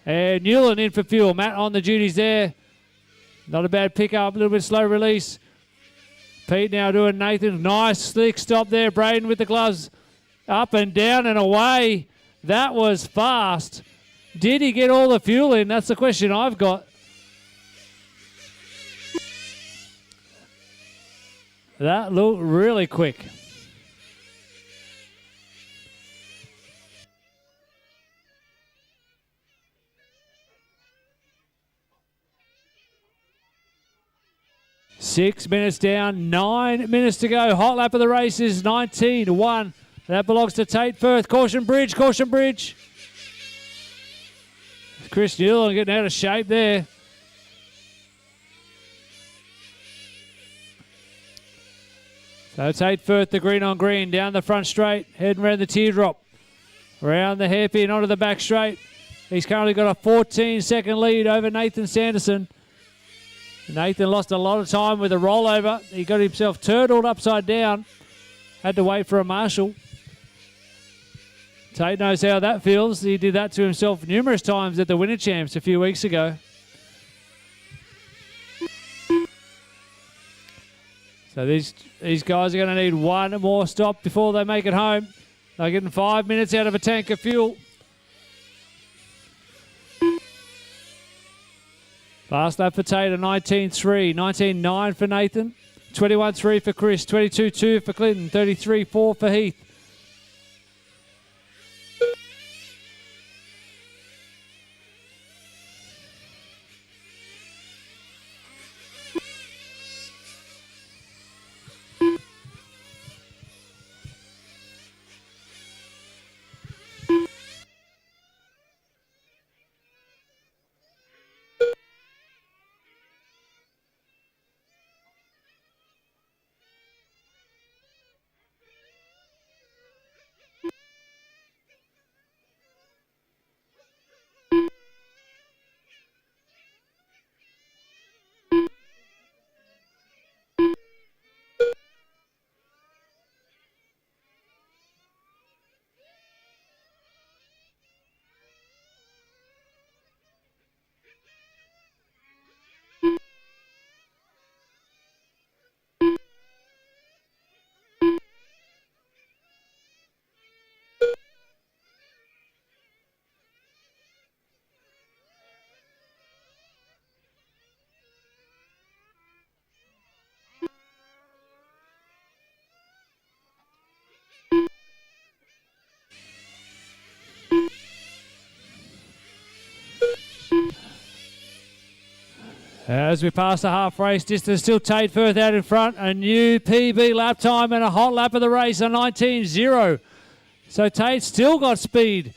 And Newland in for fuel. Matt on the duties there. Not a bad pickup, a little bit slow release. Pete now doing Nathan. Nice slick stop there. Braden with the gloves up and down and away. That was fast. Did he get all the fuel in? That's the question I've got. That looked really quick. Six minutes down, 9 minutes to go. Hot lap of the race is 19-1. That belongs to Tate Firth. Caution bridge, caution bridge. Chris Newland getting out of shape there. So Tate Firth, the green on green, down the front straight, heading around the teardrop. Around the hairpin, onto the back straight. He's currently got a 14-second lead over Nathan Sanderson. Nathan lost a lot of time with a rollover. He got himself turtled upside down. Had to wait for a marshal. Tate knows how that feels. He did that to himself numerous times at the Winter Champs a few weeks ago. So these guys are going to need one more stop before they make it home. They're getting 5 minutes out of a tank of fuel. Last lap for Tate, a 19.3, 19.9 for Nathan, 21.3 for Chris, 22.2 for Clinton, 33.4 for Heath. As we pass the half race distance, still Tate Firth out in front. A new PB lap time and a hot lap of the race, a 19.0. So Tate still got speed.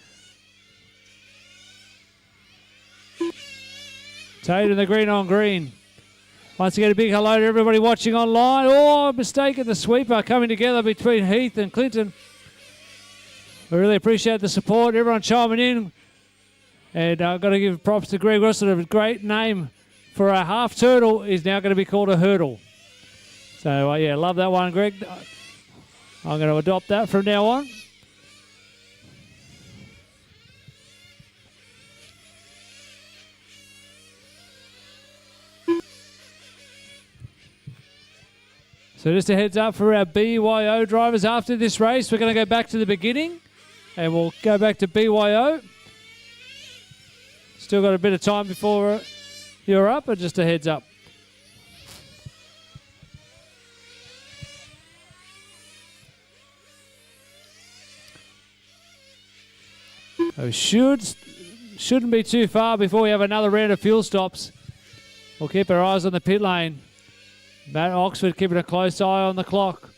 Tate in the green on green. Once again, a big hello to everybody watching online. Oh, mistake in the sweeper coming together between Heath and Clinton. We really appreciate the support, everyone chiming in. And I've got to give props to Greg Russell. A great name for a half turtle is now going to be called a hurdle. So, yeah, love that one, Greg. I'm going to adopt that from now on. So just a heads up for our BYO drivers after this race. We're going to go back to the beginning and we'll go back to BYO. Still got a bit of time before you're up, but just a heads up. So shouldn't be too far before we have another round of fuel stops. We'll keep our eyes on the pit lane. Matt Oxford keeping a close eye on the clock.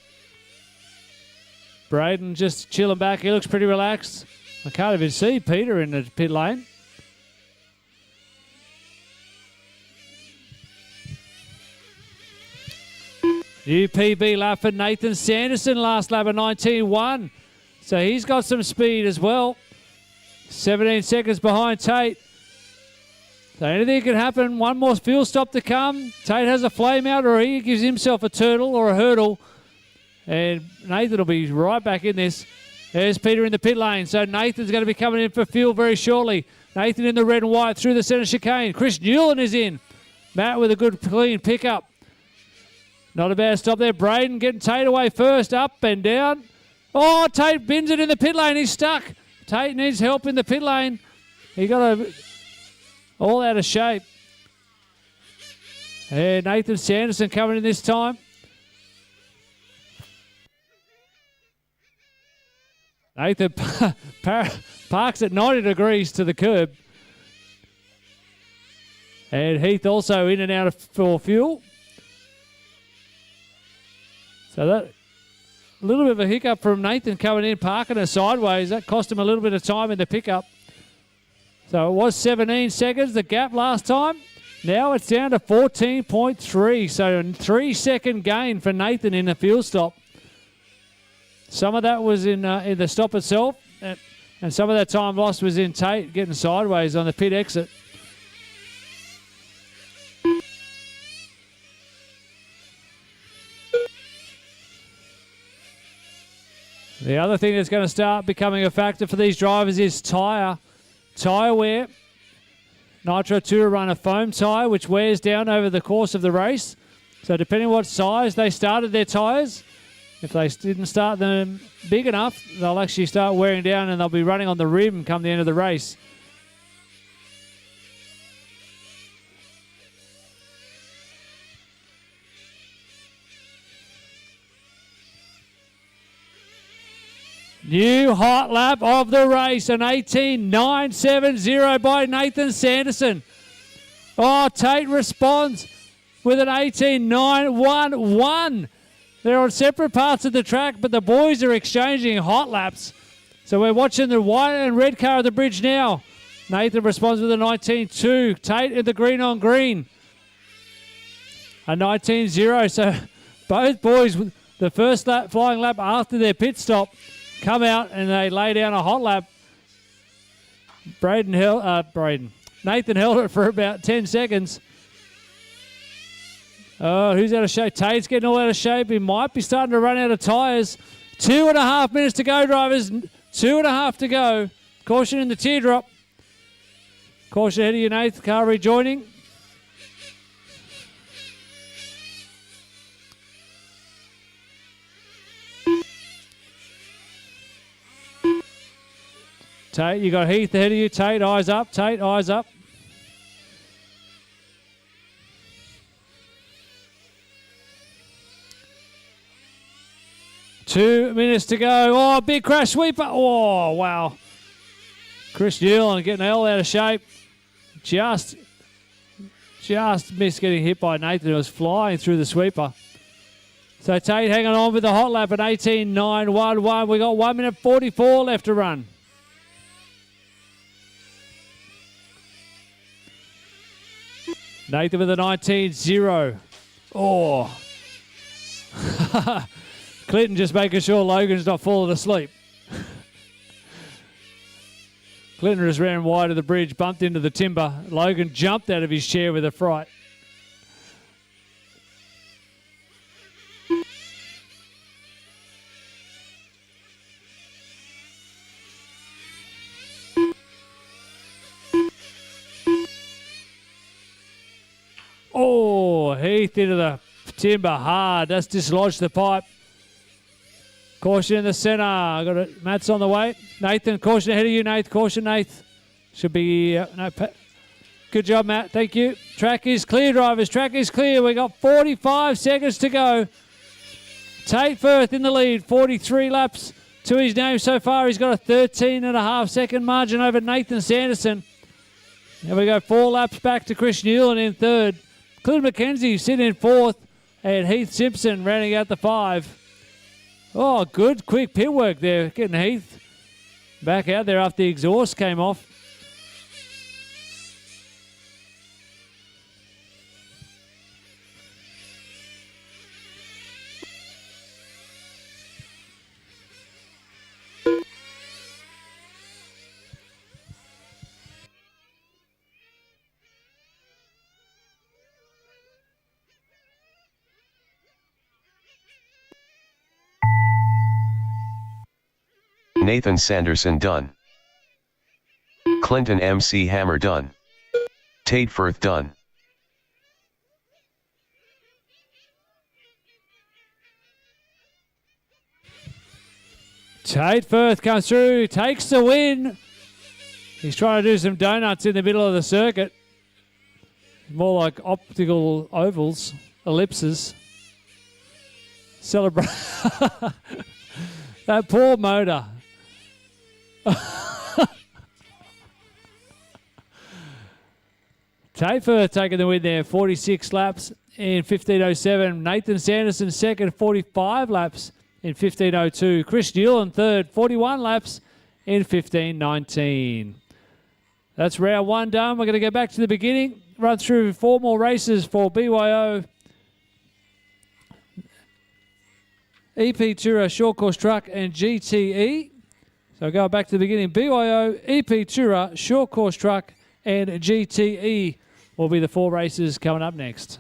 Braden just chilling back. He looks pretty relaxed. I can't even see Peter in the pit lane. UPB lap for Nathan Sanderson. Last lap of 19.1. So he's got some speed as well. 17 seconds behind Tate. So anything can happen. One more fuel stop to come. Tate has a flame out or he gives himself a turtle or a hurdle. And Nathan will be right back in this. There's Peter in the pit lane. So Nathan's going to be coming in for fuel very shortly. Nathan in the red and white through the centre chicane. Chris Newland is in. Matt with a good clean pickup. Not a bad stop there. Braden getting Tate away first. Up and down. Oh, Tate bins it in the pit lane. He's stuck. Tate needs help in the pit lane. He got all out of shape. And Nathan Sanderson coming in this time. Nathan parks at 90 degrees to the curb. And Heath also in and out for fuel. So that a little bit of a hiccup from Nathan coming in, parking her sideways. That cost him a little bit of time in the pickup. So it was 17 seconds, the gap last time. Now it's down to 14.3. So a 3-second gain for Nathan in the fuel stop. Some of that was in the stop itself, and some of that time lost was in Tate getting sideways on the pit exit. The other thing that's going to start becoming a factor for these drivers is tyre wear. Nitro 2 run a foam tyre which wears down over the course of the race. So depending on what size they started their tyres, if they didn't start them big enough, they'll actually start wearing down and they'll be running on the rim come the end of the race. New hot lap of the race, an 18.970 by Nathan Sanderson. Oh, Tate responds with an 18.911. They're on separate parts of the track, but the boys are exchanging hot laps. So we're watching the white and red car at the bridge now. Nathan responds with a 19.2. Tate in the green on green. A 19.0. So both boys, the first lap, flying lap after their pit stop, come out and they lay down a hot lap. Nathan held it for about 10 seconds. Oh, who's out of shape? Tate's getting all out of shape. He might be starting to run out of tyres. 2.5 minutes to go, drivers. 2.5 to go. Caution in the teardrop. Caution ahead of you, Nathan. Car rejoining. Tate, you got Heath ahead of you. Tate, eyes up. Tate, eyes up. Two minutes to go. Oh, big crash sweeper. Oh, wow. Chris Newland getting all out of shape. Just missed getting hit by Nathan, who was flying through the sweeper. So Tate hanging on with the hot lap at 18.911. We got 1 minute 44 left to run. Nathan with a 19-0. Oh. Clinton just making sure Logan's not falling asleep. Clinton just ran wide of the bridge, bumped into the timber. Logan jumped out of his chair with a fright. Oh, Heath into the timber hard. That's dislodged the pipe. Caution in the centre. Got it. Matt's on the way. Nathan, caution ahead of you, Nath. Caution, Nath. Should be... Good job, Matt. Thank you. Track is clear, drivers. Track is clear. We got 45 seconds to go. Tate Firth in the lead. 43 laps to his name so far. He's got a 13.5-second margin over Nathan Sanderson. There we go. 4 laps back to Chris Newland in third. Clinton McKenzie sitting in fourth. And Heath Simpson rounding out the 5. Oh, good quick pit work there. Getting Heath back out there after the exhaust came off. Nathan Sanderson done. Clinton MC Hammer done. Tate Firth done. Tate Firth comes through, takes the win. He's trying to do some donuts in the middle of the circuit. More like optical ovals, ellipses. Celebrate. That poor motor. Tate Firth taking the win there, 46 laps in 15.07. Nathan Sanderson second, 45 laps in 15.02. Chris Newland third, 41 laps in 15.19. That's round 1 done. We're going to go back to the beginning, run through 4 more races for BYO. EP Tourer, Short Course Truck and GTE. So going back to the beginning, BYO, EP Tourer, Short Course Truck and GTE will be the 4 races coming up next.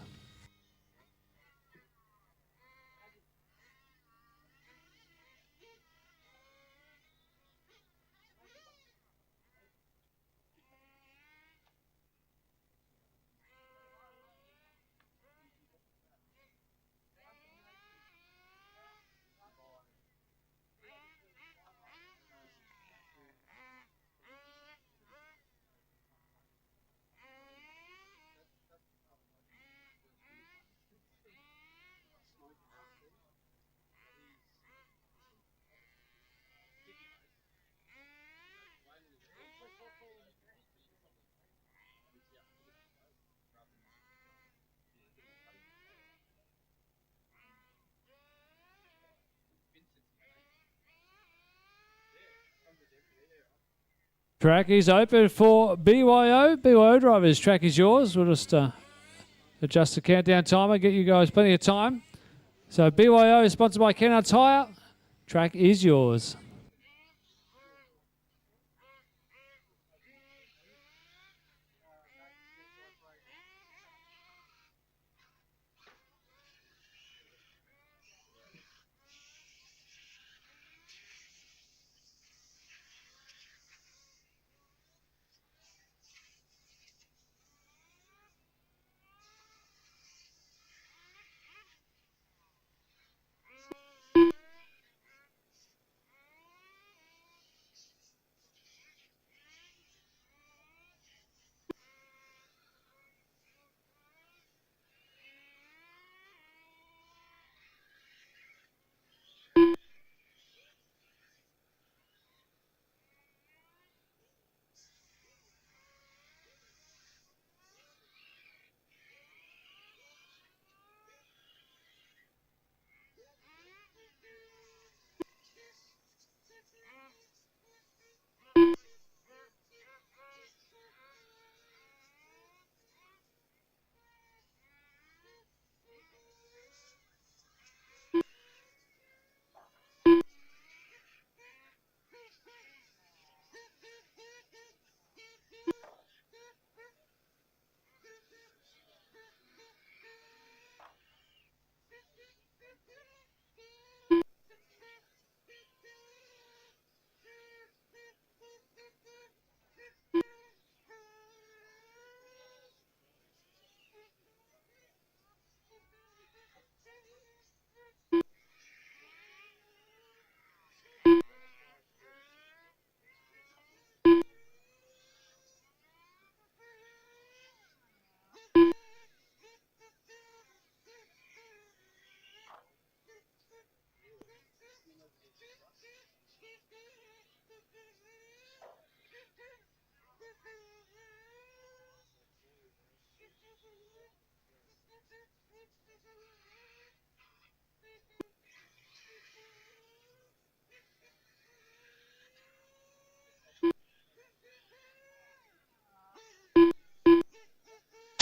Track is open for BYO. BYO drivers, track is yours. We'll just adjust the countdown timer, get you guys plenty of time. So BYO is sponsored by Kennard Tire. Track is yours.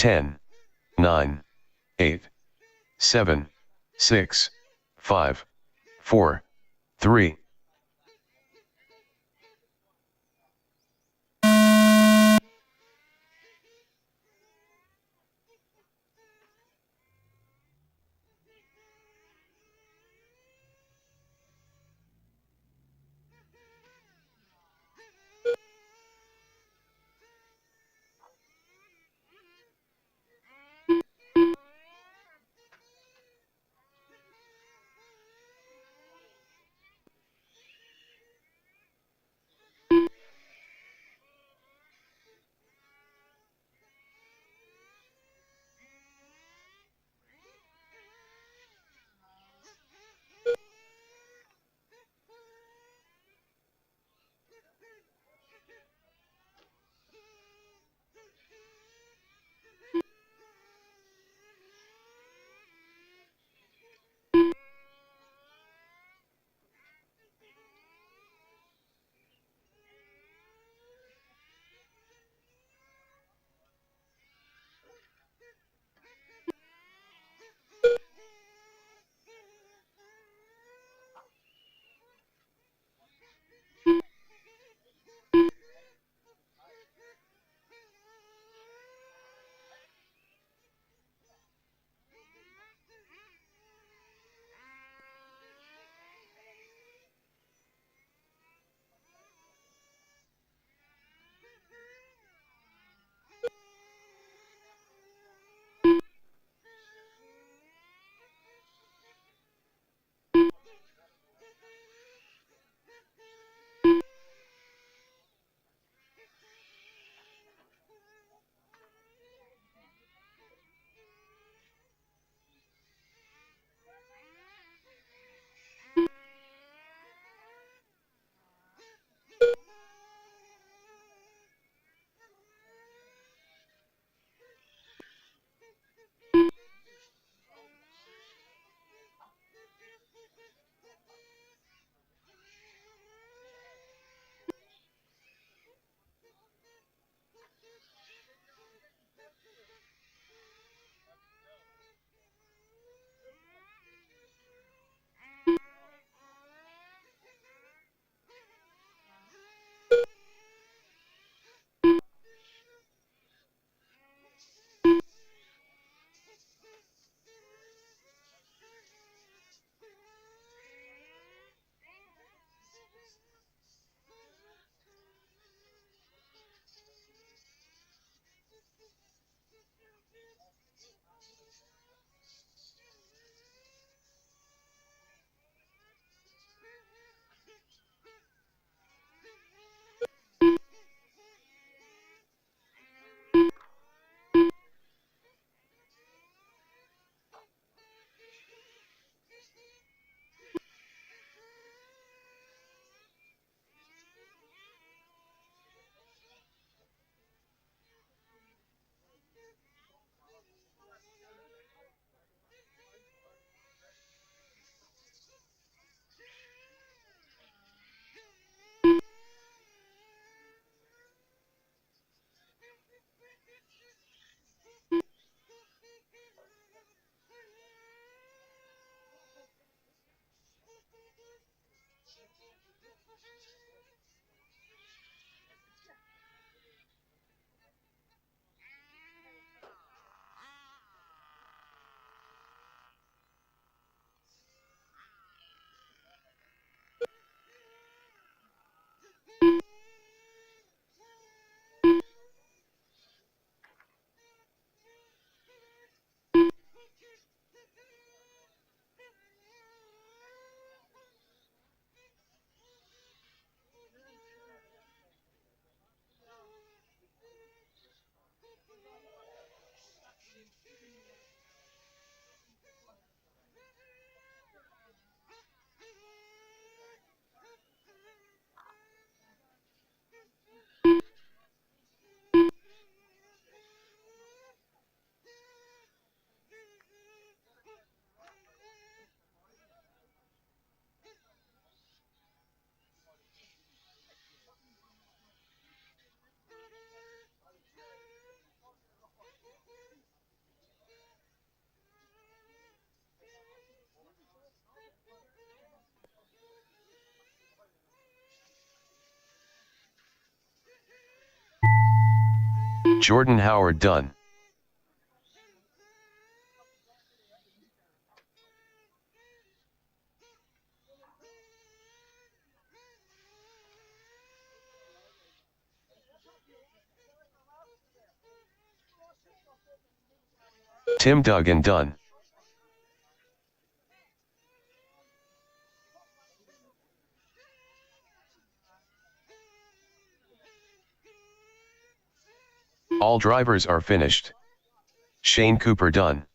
10, 9, 8, 7, 6, 5, 4, 3. Jordan Howard done. Tim Duggan done. All drivers are finished. Shane Cooper done.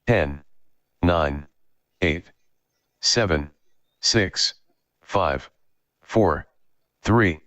Ten, 9, 8, 7, 6, 5, 4, 3.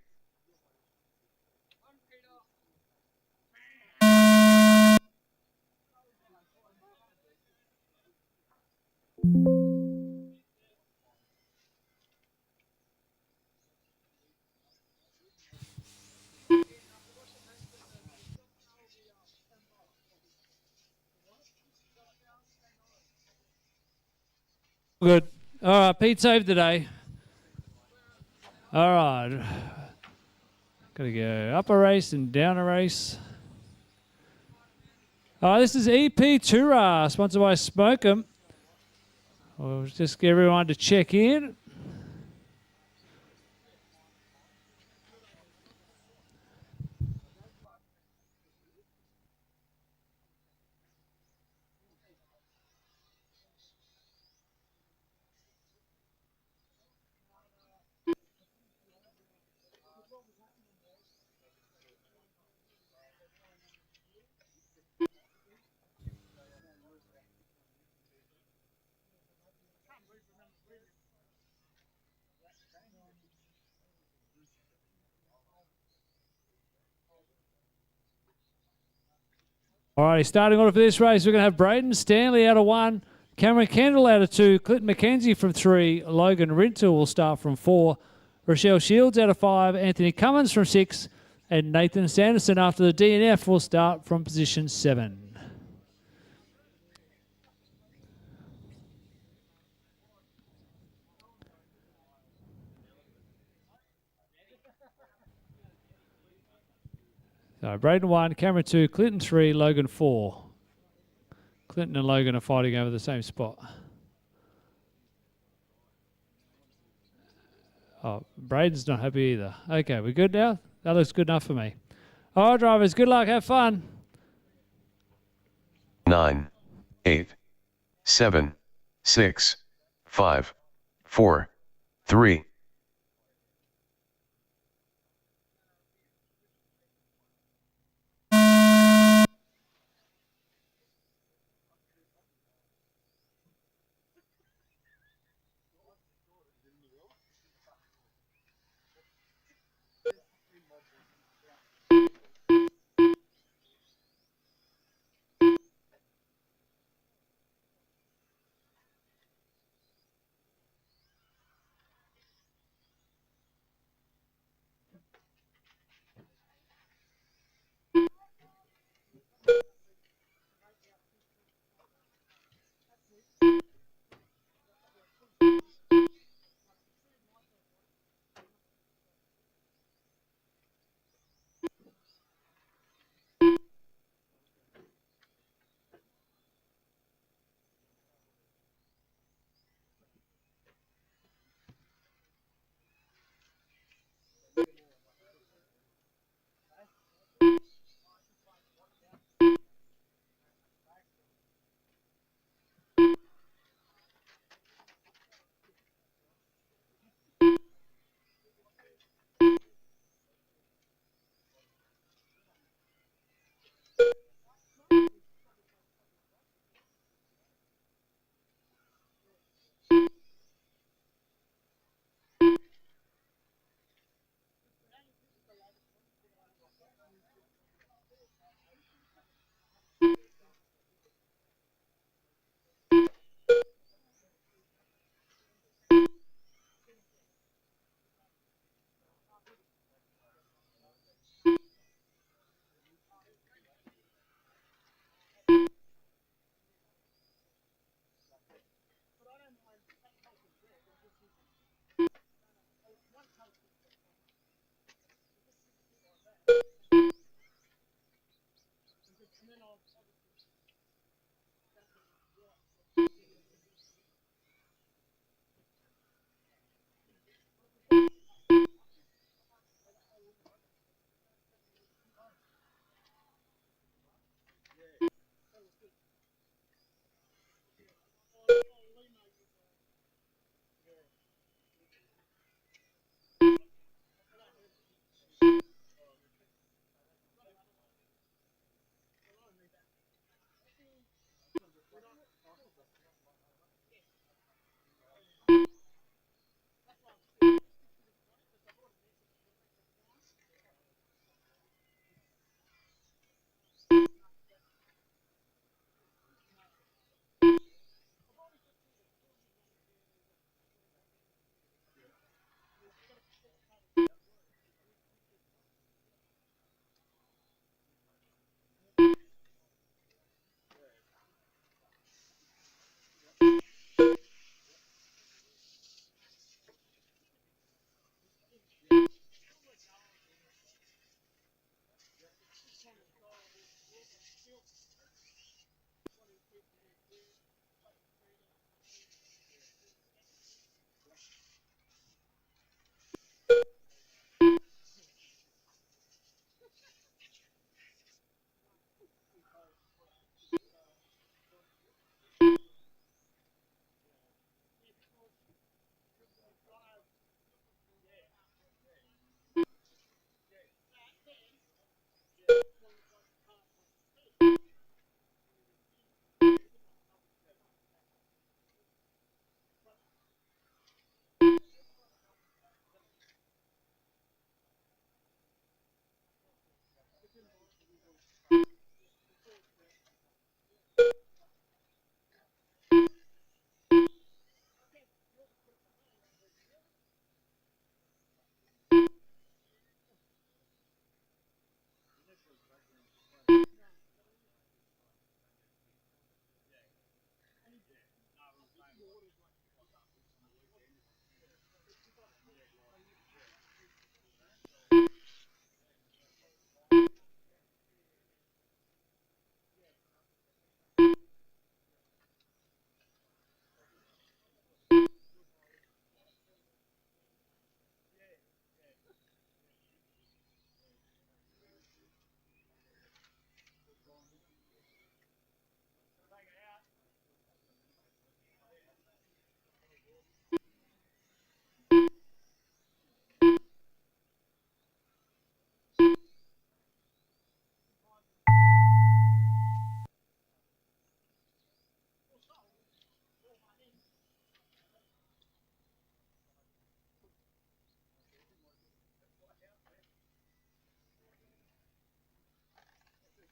Good. All right, Pete saved today. All right. Got to go up a race and down a race. All right, this is EP Tour, sponsored by Smokem. We'll just get everyone to check in. All righty, starting order for this race, we're going to have Braden Stanley out of 1, Cameron Kendall out of 2, Clinton McKenzie from 3, Logan Rintel will start from 4, Rochelle Shields out of 5, Anthony Cummins from 6, and Nathan Sanderson after the DNF will start from position 7. So Braden 1, Cameron 2, Clinton 3, Logan 4. Clinton and Logan are fighting over the same spot. Oh, Braden's not happy either. Okay, we good now? That looks good enough for me. All right, drivers, good luck. Have fun. 9, 8, 7, 6, 5, 4, 3.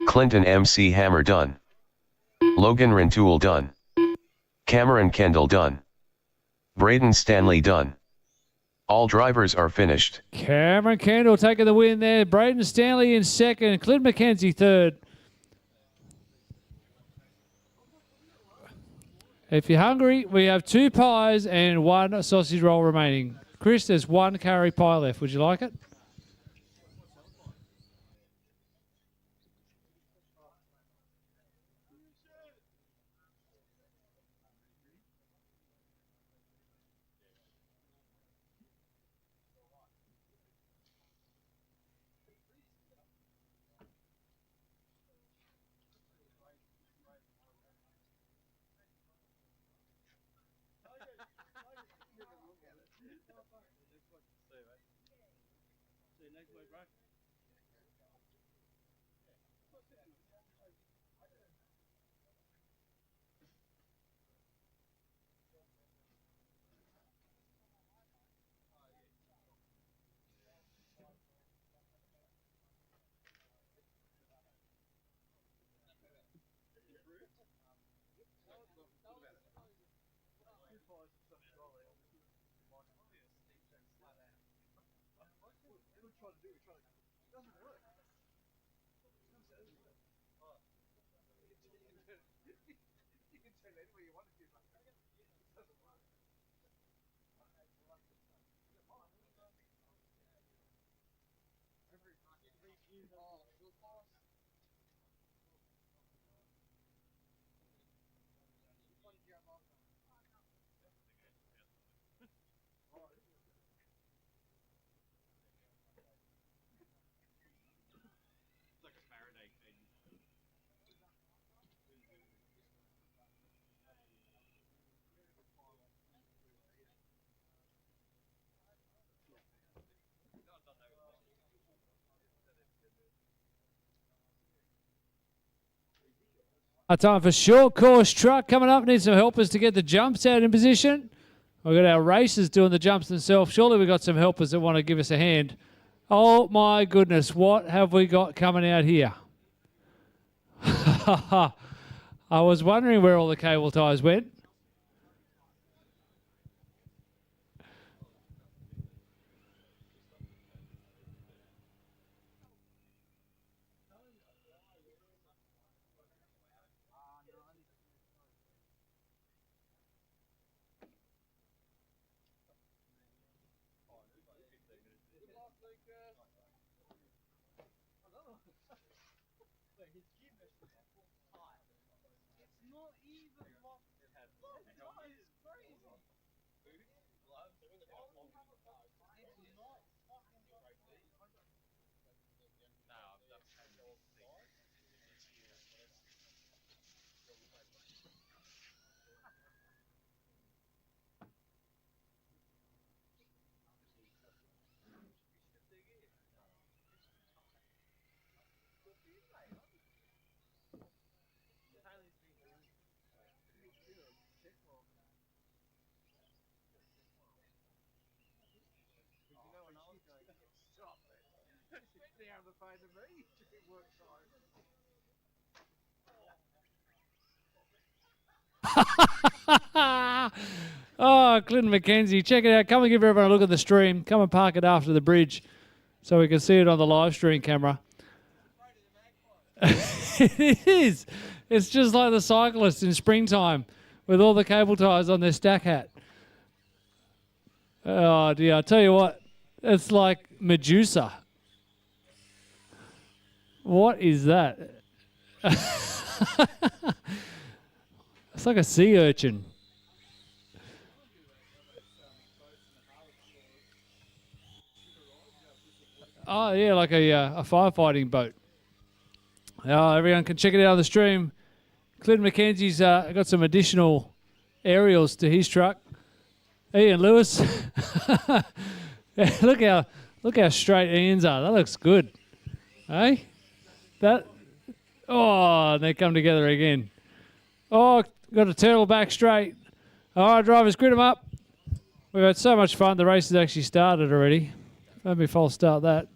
Clinton MC Hammer done. Logan Rintoul done. Cameron Kendall done. Braden Stanley done. All drivers are finished. Cameron Kendall taking the win there. Braden Stanley in second. Clint McKenzie third. If you're hungry, we have 2 pies and 1 sausage roll remaining. Chris, there's 1 curry pie left. Would you like it? Our time for short course truck coming up. Need some helpers to get the jumps out in position. We've got our racers doing the jumps themselves. Surely we've got some helpers that want to give us a hand. Oh my goodness, what have we got coming out here? I was wondering where all the cable ties went. Oh, Clinton McKenzie, check it out. Come and give everyone a look at the stream. Come and park it after the bridge so we can see it on the live stream camera. It is. It's just like the cyclists in springtime with all the cable ties on their stack hat. Oh, dear. I tell you what, it's like Medusa. What is that? It's like a sea urchin. Oh, yeah, like a firefighting boat. Everyone can check it out on the stream. Clinton McKenzie's got some additional aerials to his truck. Ian Lewis. Look how straight Ian's are. That looks good. Hey? They come together again. Oh, got a turtle back straight. All right, drivers, grid them up. We've had so much fun. The race has actually started already. Let me false start that.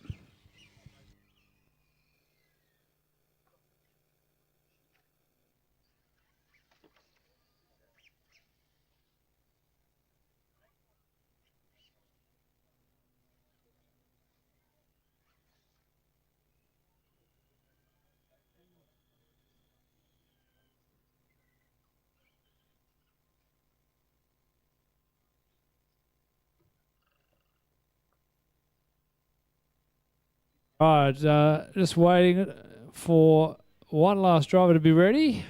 All right, just waiting for one last driver to be ready.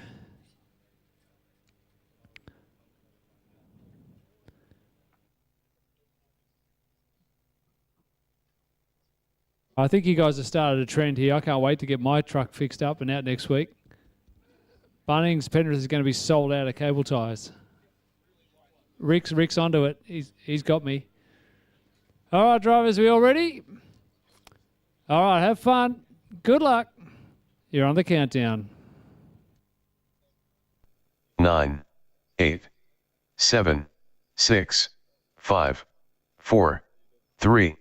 I think you guys have started a trend here. I can't wait to get my truck fixed up and out next week. Bunnings Penrith is going to be sold out of cable ties. Rick's onto it. He's got me. All right, drivers, we all ready? All right, have fun. Good luck. You're on the countdown. 9, 8, 7, 6, 5, 4, 3.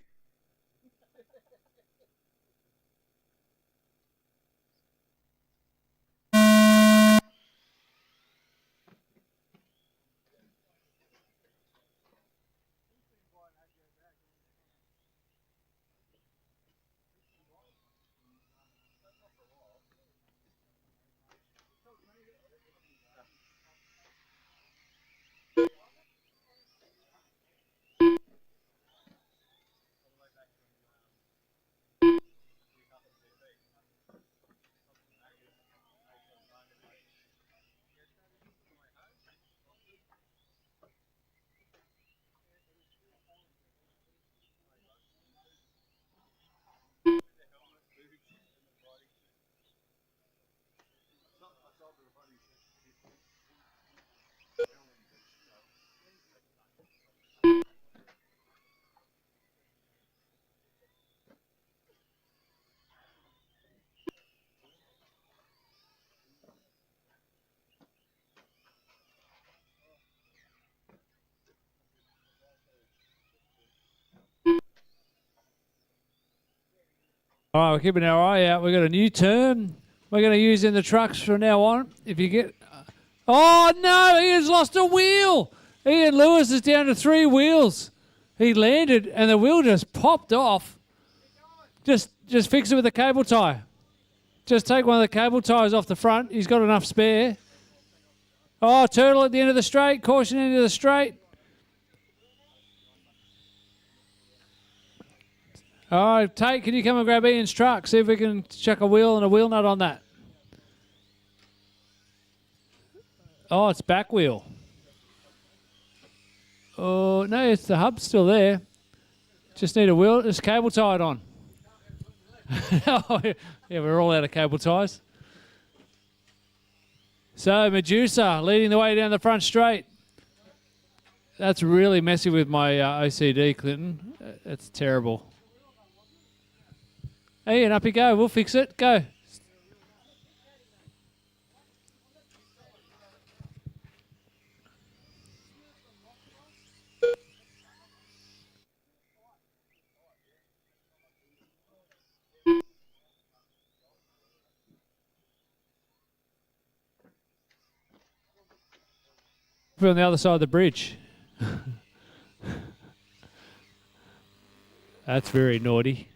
All right, we're keeping our eye out. We've got a new term we're going to use in the trucks from now on. If you get... Oh, no, Ian's lost a wheel. Ian Lewis is down to 3 wheels. He landed and the wheel just popped off. Just fix it with a cable tie. Just take one of the cable ties off the front. He's got enough spare. Oh, turtle at the end of the straight. Caution into the straight. All right, Tate, can you come and grab Ian's truck? See if we can chuck a wheel and a wheel nut on that. Oh, it's back wheel. Oh, no, it's the hub's still there. Just need a wheel. Just cable tied on. Oh, yeah, we're all out of cable ties. So, Medusa leading the way down the front straight. That's really messy with my OCD, Clinton. That's terrible. Hey, and up you go. We'll fix it. Go. We're on the other side of the bridge. That's very naughty.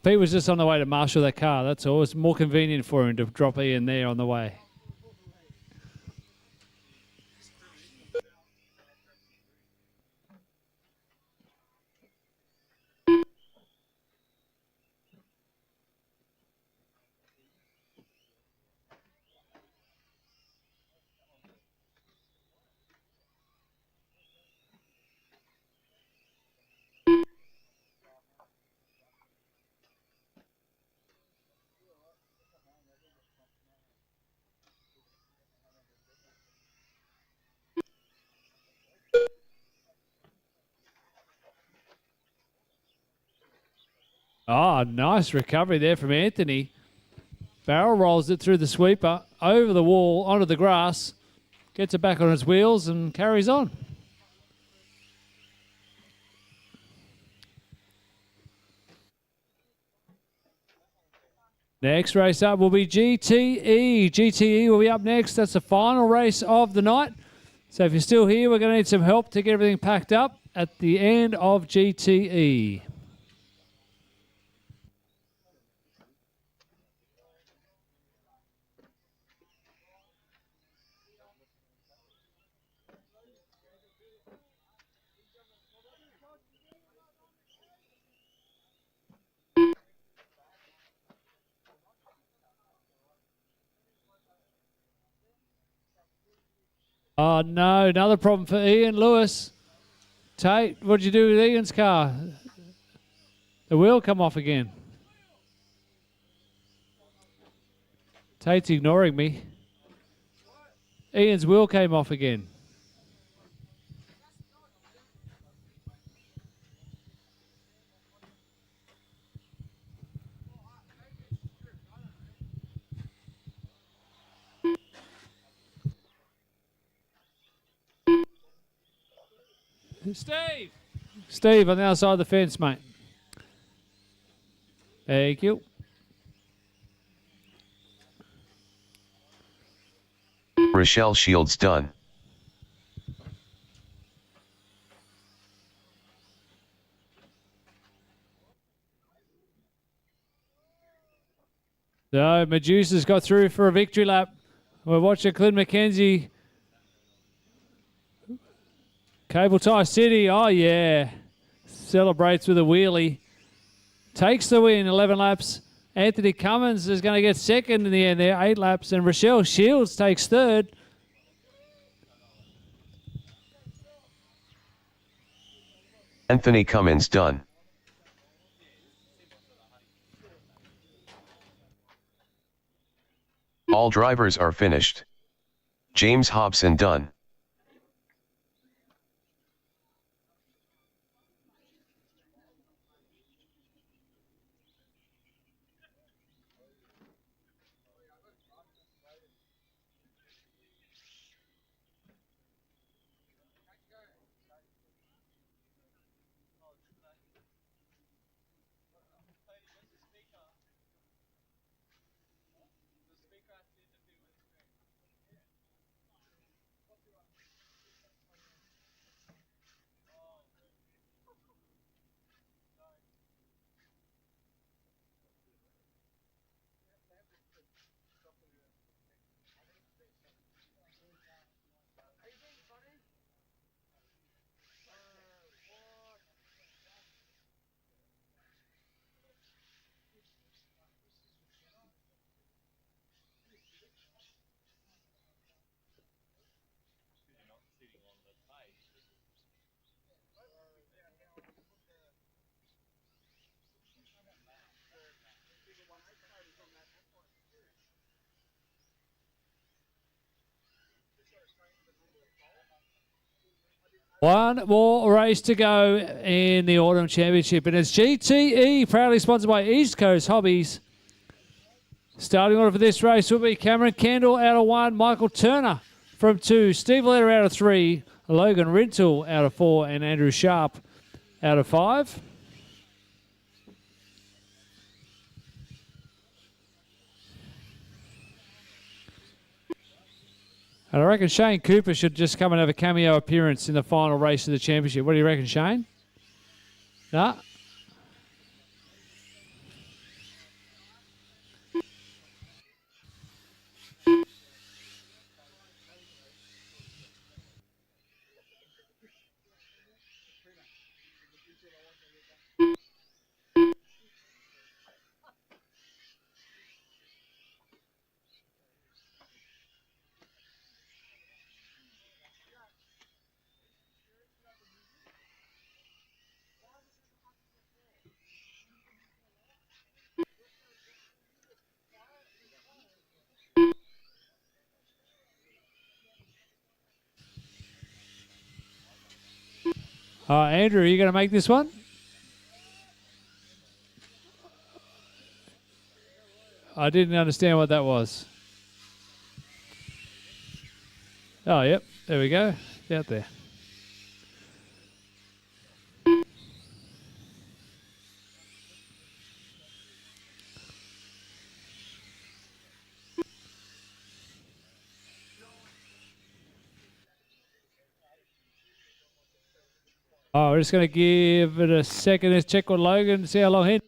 Pete was just on the way to marshal that car. That's all. It's more convenient for him to drop Ian there on the way. Oh, nice recovery there from Anthony. Barrel rolls it through the sweeper, over the wall, onto the grass, gets it back on its wheels and carries on. Next race up will be GTE. GTE will be up next. That's the final race of the night. So if you're still here, we're going to need some help to get everything packed up at the end of GTE. Oh, no. Another problem for Ian Lewis. Tate, what'd you do with Ian's car? The wheel come off again. Tate's ignoring me. Ian's wheel came off again. Steve! Steve, on the other side of the fence, mate. Thank you. Rochelle Shields done. So, Medusa's got through for a victory lap. We're watching Clint McKenzie. Cable Tie City, oh yeah. Celebrates with a wheelie. Takes the win, 11 laps. Anthony Cummins is going to get second in the end there, 8 laps. And Rochelle Shields takes third. Anthony Cummins done. All drivers are finished. James Hobson done. One more race to go in the Autumn Championship. And it's GTE, proudly sponsored by East Coast Hobbies. Starting order for this race will be Cameron Kendall out of 1, Michael Turner from 2, Steve Letter out of 3, Logan Rintoul out of 4, and Andrew Sharp out of 5. And I reckon Shane Cooper should just come and have a cameo appearance in the final race of the championship. What do you reckon, Shane? Nah? Andrew, are you going to make this one? I didn't understand what that was. Oh, yep. There we go. It's out there. Oh, we're just going to give it a second. Let's check with Logan, see how long he...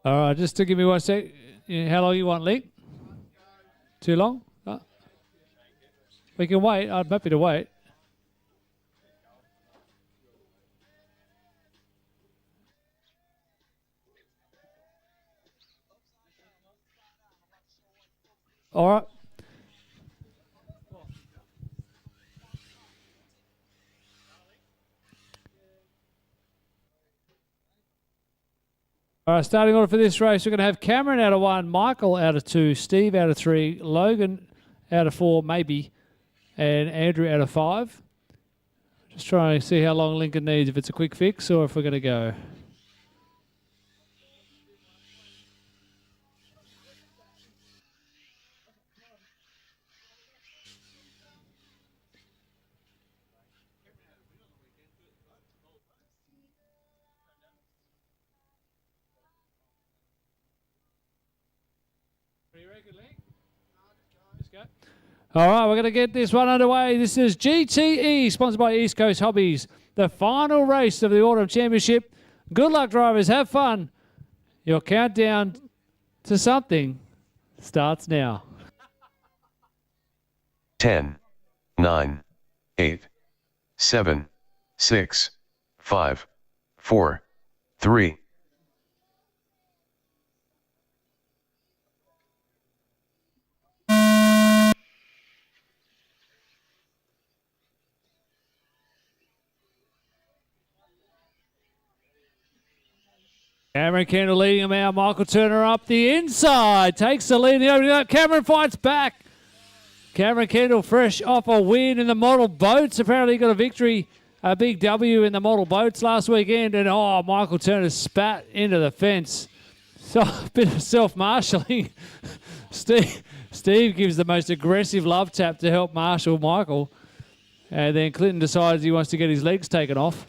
All right, just to give me 1 sec. How long you want, Link? Too long? We can wait. I'm happy to wait. All right. All right, starting order for this race, we're going to have Cameron out of 1, Michael out of 2, Steve out of 3, Logan out of 4, maybe, and Andrew out of 5. Just trying to see how long Lincoln needs, if it's a quick fix or if we're going to go. All right, we're going to get this one underway. This is GTE, sponsored by East Coast Hobbies, the final race of the Autumn Championship. Good luck, drivers. Have fun. Your countdown to something starts now. 10, 9, 8, 7, 6, 5, 4, 3. Cameron Kendall leading him out. Michael Turner up the inside. Takes the lead in the opening up. Cameron fights back. Cameron Kendall fresh off a win in the model boats. Apparently got a victory, a big W in the model boats last weekend. And Michael Turner spat into the fence. So a bit of self-marshalling. Steve gives the most aggressive love tap to help marshal Michael. And then Clinton decides he wants to get his legs taken off.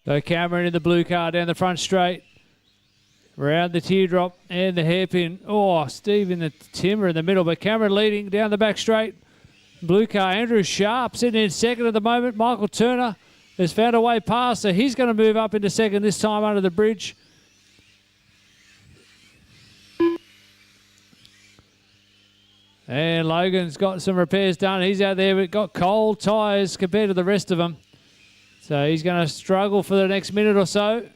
So Cameron in the blue car down the front straight. Around the teardrop and the hairpin. Steve in the timber in the middle, but Cameron leading down the back straight. Blue car, Andrew Sharp sitting in second at the moment. Michael Turner has found a way past, so he's going to move up into second this time under the bridge. And Logan's got some repairs done. He's out there, but got cold tyres compared to the rest of them. So he's going to struggle for the next minute or so.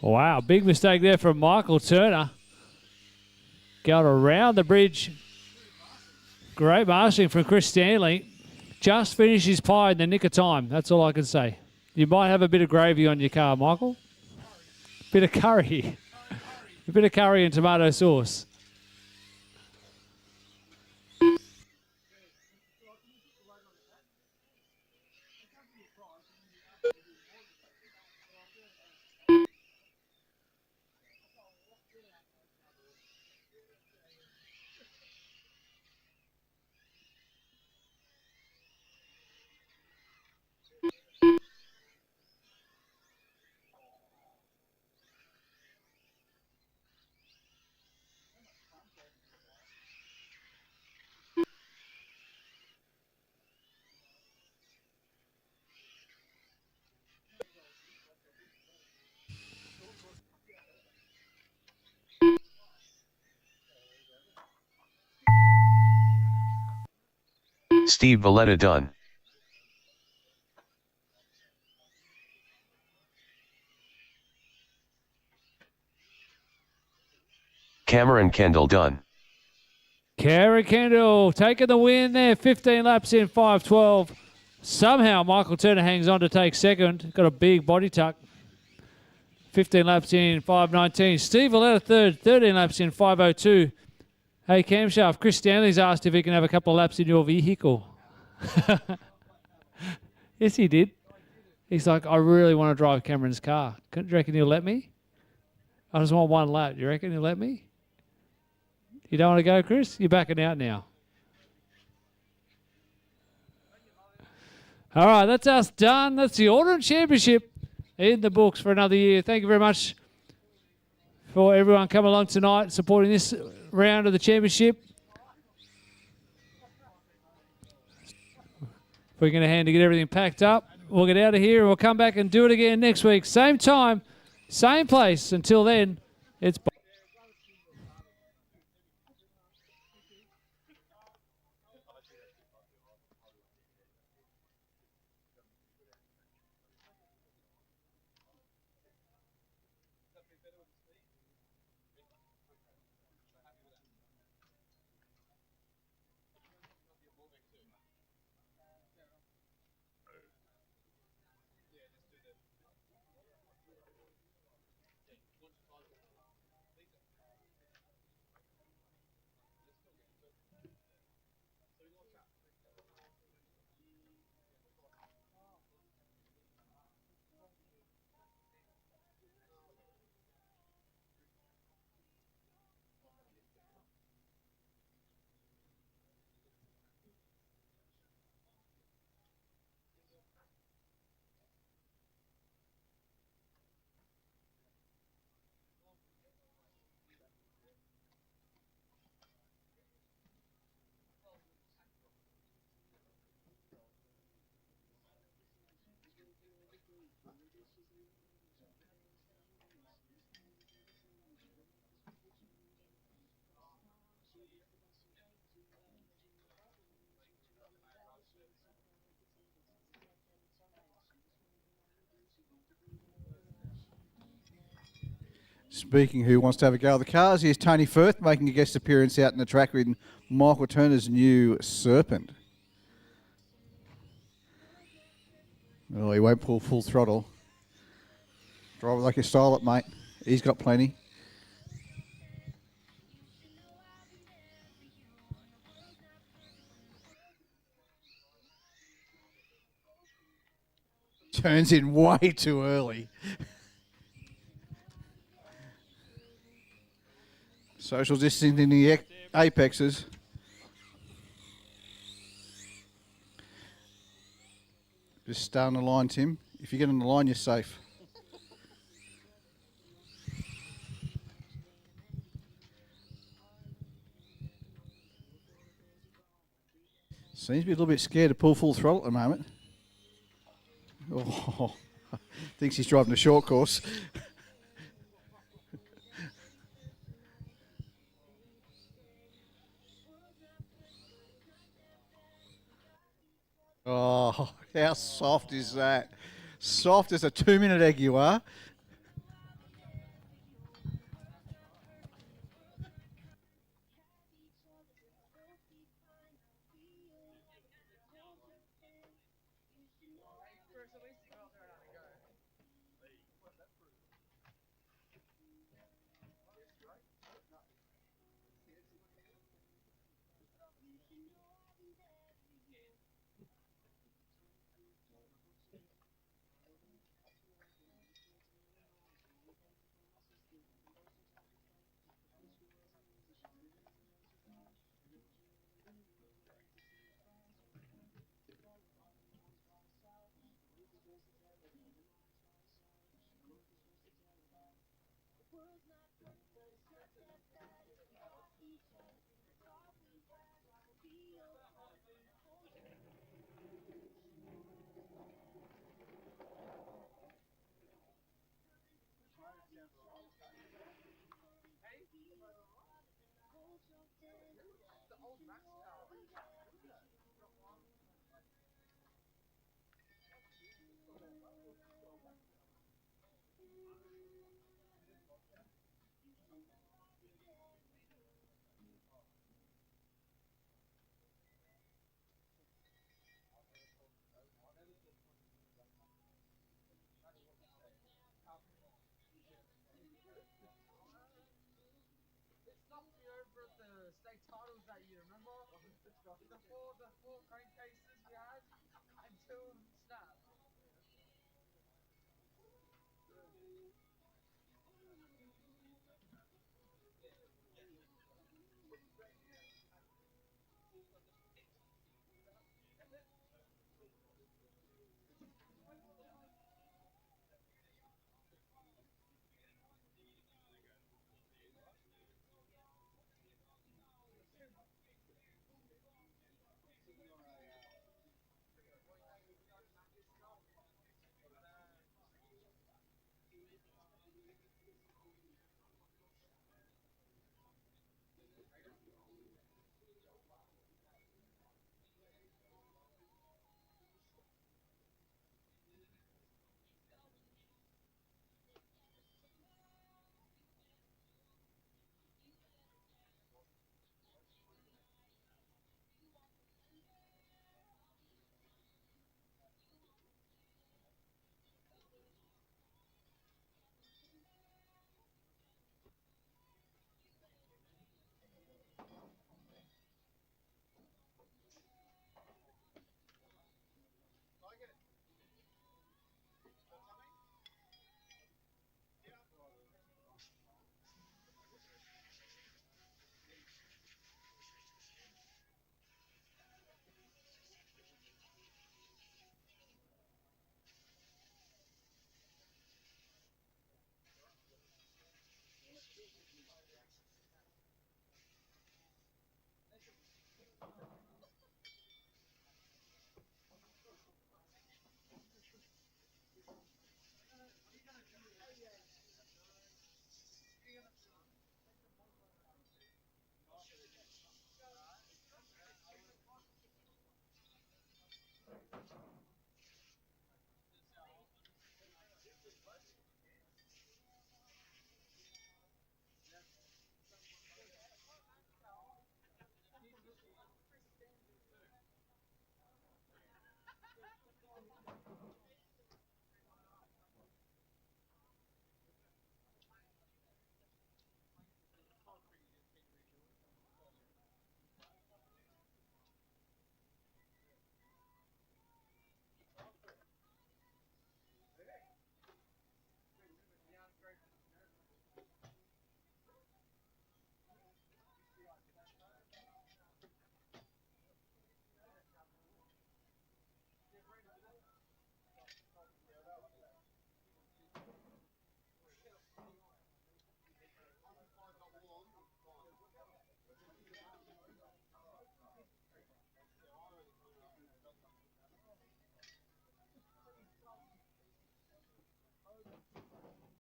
Wow, big mistake there from Michael Turner. Going around the bridge. Great marshalling from Chris Stanley. Just finished his pie in the nick of time. That's all I can say. You might have a bit of gravy on your car, Michael. Bit of curry. A bit of curry and tomato sauce. Steve Valletta done. Cameron Kendall done. Cameron Kendall taking the win there. 15 laps in 5:12. Somehow Michael Turner hangs on to take second. Got a big body tuck. 15 laps in 5:19. Steve Valletta third. 13 laps in 5:02. Hey, Camshaft, Chris Stanley's asked if he can have a couple of laps in your vehicle. Yes, he did. He's like, I really want to drive Cameron's car. Do you reckon he'll let me? I just want one lap. You reckon he'll let me? You don't want to go, Chris? You're backing out now. All right, that's us done. That's the Aldrin Championship in the books for another year. Thank you very much for everyone coming along tonight, supporting this round of the championship. We're going to hand to get everything packed up. We'll get out of here and we'll come back and do it again next week. Same time, same place. Until then, it's bye. Speaking who wants to have a go at the cars, here's Tony Firth making a guest appearance out in the track with Michael Turner's new Serpent. Oh, he won't pull full throttle. Drive it like you style it, mate. He's got plenty. Turns in way too early. Social distancing in the apexes. Just stay on the line, Tim. If you get on the line, you're safe. Seems to be a little bit scared to pull full throttle at the moment. Oh, thinks he's driving a short course. Oh, how soft is that? Soft as a 2-minute egg you are. It's not me over at the state titles that year, remember? The four